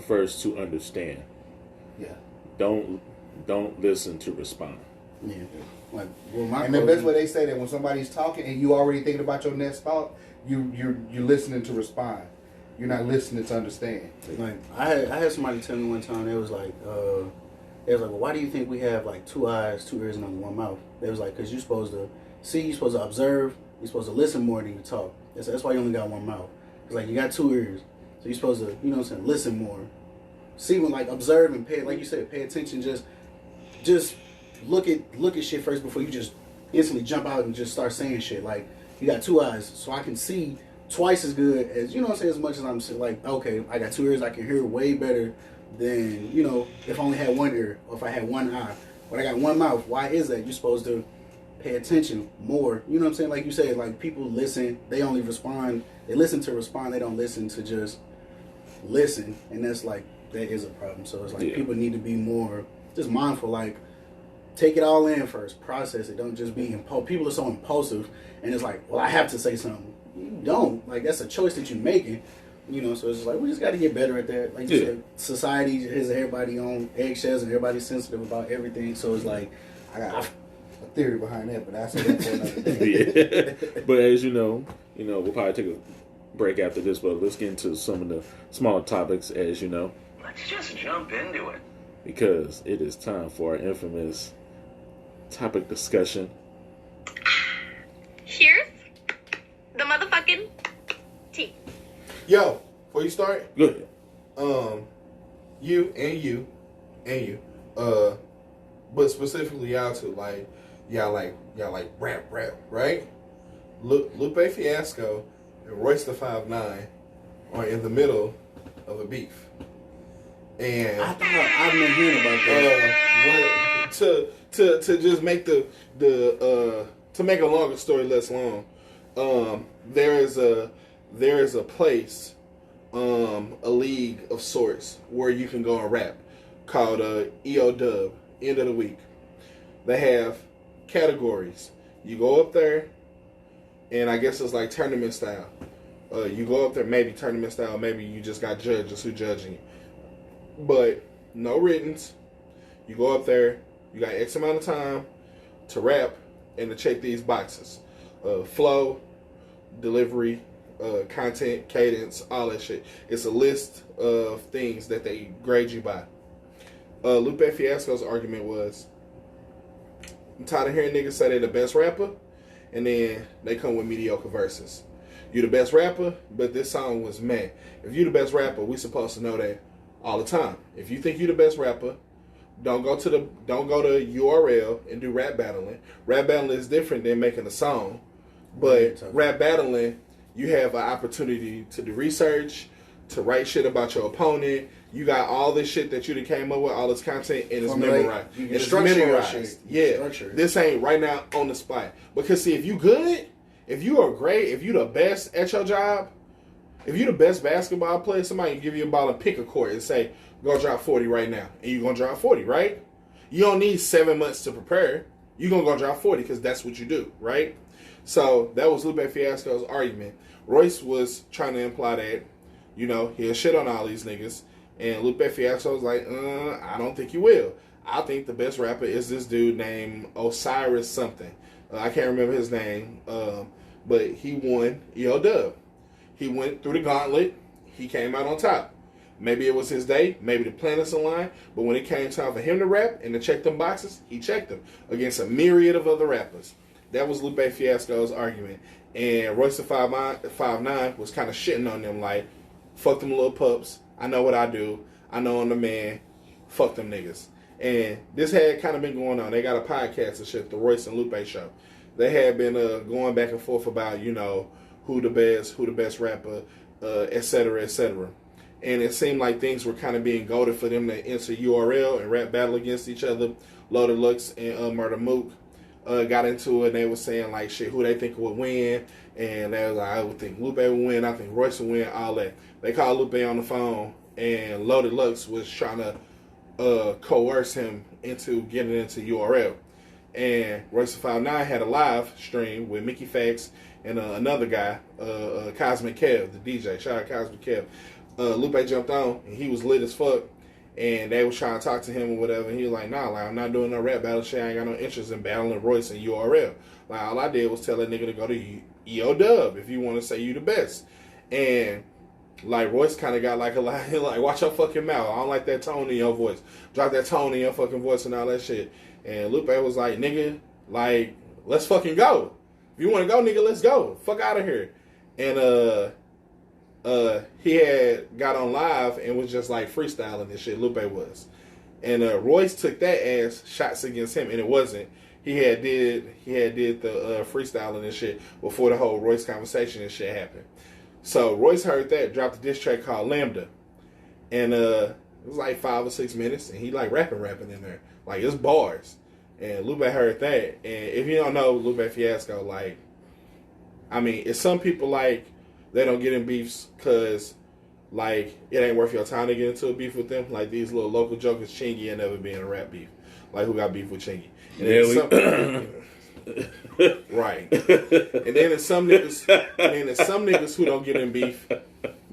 first to understand. Yeah. Don't listen to respond. Yeah. Like, and the best way they say that, when somebody's talking and you already thinking about your next thought, you're listening to respond. You're not listening to understand. Like I had somebody tell me one time, they was like, well, why do you think we have like 2 eyes, 2 ears, and only 1 mouth? They was like, because you're supposed to see, you're supposed to observe, you're supposed to listen more than you talk. That's why you only got 1 mouth. It's like you got 2 ears, so you're supposed to, you know what I'm saying, listen more. See, when like observe and pay, like you said, pay attention. Just look at shit first before you just instantly jump out and just start saying shit. Like, you got 2 eyes, so I can see twice as good as, you know what I'm saying, as much as I'm like, okay, I got 2 ears, I can hear way better than, you know, if I only had 1 ear or if I had 1 eye. But I got 1 mouth. Why is that? You're supposed to pay attention more. You know what I'm saying? Like you said, like people listen, they only respond. They listen to respond. They don't listen to just listen, and that's like that is a problem. So it's like people need to be more just mindful. Like take it all in first, process it. Don't just be impulsive. People are so impulsive, and it's like, well, I have to say something. You don't. Like that's a choice that you're making. You know, so it's just like we just got to get better at that. Like you said, society has everybody on eggshells and everybody's sensitive about everything. So it's like I got a theory behind that, but that's that for another day. But as you know, we'll probably take a break after this. But let's get into some of the smaller topics, as you know. Let's just jump into it. Because it is time for our infamous topic discussion. Here's the motherfucking tea. Yo, before you start, Go ahead. you, but specifically y'all two, like y'all like rap, right? Lupe Fiasco and Royce the 5'9" are in the middle of a beef. And I thought I've been hearing about that. to just make the to make a longer story less long, there is a place, a league of sorts where you can go and rap called EO Dub, End of the Week. They have categories. You go up there, and I guess it's like tournament style. You go up there, maybe tournament style, maybe you just got judges who judging you. But no writtens. You go up there, you got X amount of time to rap and to check these boxes. Flow, delivery, content, cadence, all that shit. It's a list of things that they grade you by. Lupe Fiasco's argument was, I'm tired of hearing niggas say they're the best rapper, and then they come with mediocre verses. You the best rapper, but this song was meh. If you the best rapper, we supposed to know that all the time. If you think you the best rapper, don't go to URL and do rap battling. Rap battling is different than making a song, but rap battling, you have an opportunity to do research, to write shit about your opponent. You got all this shit that you done came up with, all this content, and it's memorized. It's memorized. Yeah, this ain't right now on the spot. Because see, if you good, if you are great, if you the best at your job, if you the best basketball player, somebody can give you a ball and pick a court and say, go drop 40 right now. And you're going to drop 40, right? You don't need 7 months to prepare. You're going to go drop 40 because that's what you do, right? So that was Lupe Fiasco's argument. Royce was trying to imply that, he'll shit on all these niggas. And Lupe Fiasco was like, I don't think you will. I think the best rapper is this dude named Osiris something. I can't remember his name. But he won EO Dub. He went through the gauntlet. He came out on top. Maybe it was his day. Maybe the planets aligned. But when it came time for him to rap and to check them boxes, he checked them against a myriad of other rappers. That was Lupe Fiasco's argument. And Royce the 5'9" was kind of shitting on them like, fuck them little pups. I know what I do. I know I'm the man. Fuck them niggas. And this had kind of been going on. They got a podcast and shit, the Royce and Lupe show. They had been going back and forth about, who the best rapper, et cetera, et cetera. And it seemed like things were kind of being goaded for them to enter URL and rap battle against each other. Loaded Lux and Murder Mook got into it, and they were saying, like, shit, who they think would win. And they was like, I would think Lupe would win. I think Royce would win, all that. They called Lupe on the phone, and Loaded Lux was trying to coerce him into getting into URL. And Royce the 5'9" had a live stream with Mickey Fax and another guy, Cosmic Kev, the DJ. Shout out Cosmic Kev. Lupe jumped on, and he was lit as fuck. And they was trying to talk to him or whatever. And he was like, nah, like, I'm not doing no rap battle shit. I ain't got no interest in battling Royce and URL. Like, all I did was tell that nigga to go to EO Dub if you want to say you the best. And, like, Royce kind of got like a line, like, watch your fucking mouth. I don't like that tone in your voice. Drop that tone in your fucking voice and all that shit. And Lupe was like, nigga, like, let's fucking go. If you want to go, nigga, let's go. Fuck out of here. And, he had got on live and was just like freestyling and shit. Lupe was, and Royce took that as shots against him, and it wasn't. He had did the freestyling and shit before the whole Royce conversation and shit happened. So Royce heard that, dropped a diss track called Lambda, and it was like 5 or 6 minutes, and he like rapping in there, like it's bars, And Lupe heard that. And if you don't know Lupe Fiasco, like, I mean, it's some people like they don't get in beefs because like it ain't worth your time to get into a beef with them. Like these little local jokers, Chingy ain't never been in a rap beef. Like who got beef with Chingy? And then right. And then there's some niggas who don't get in beef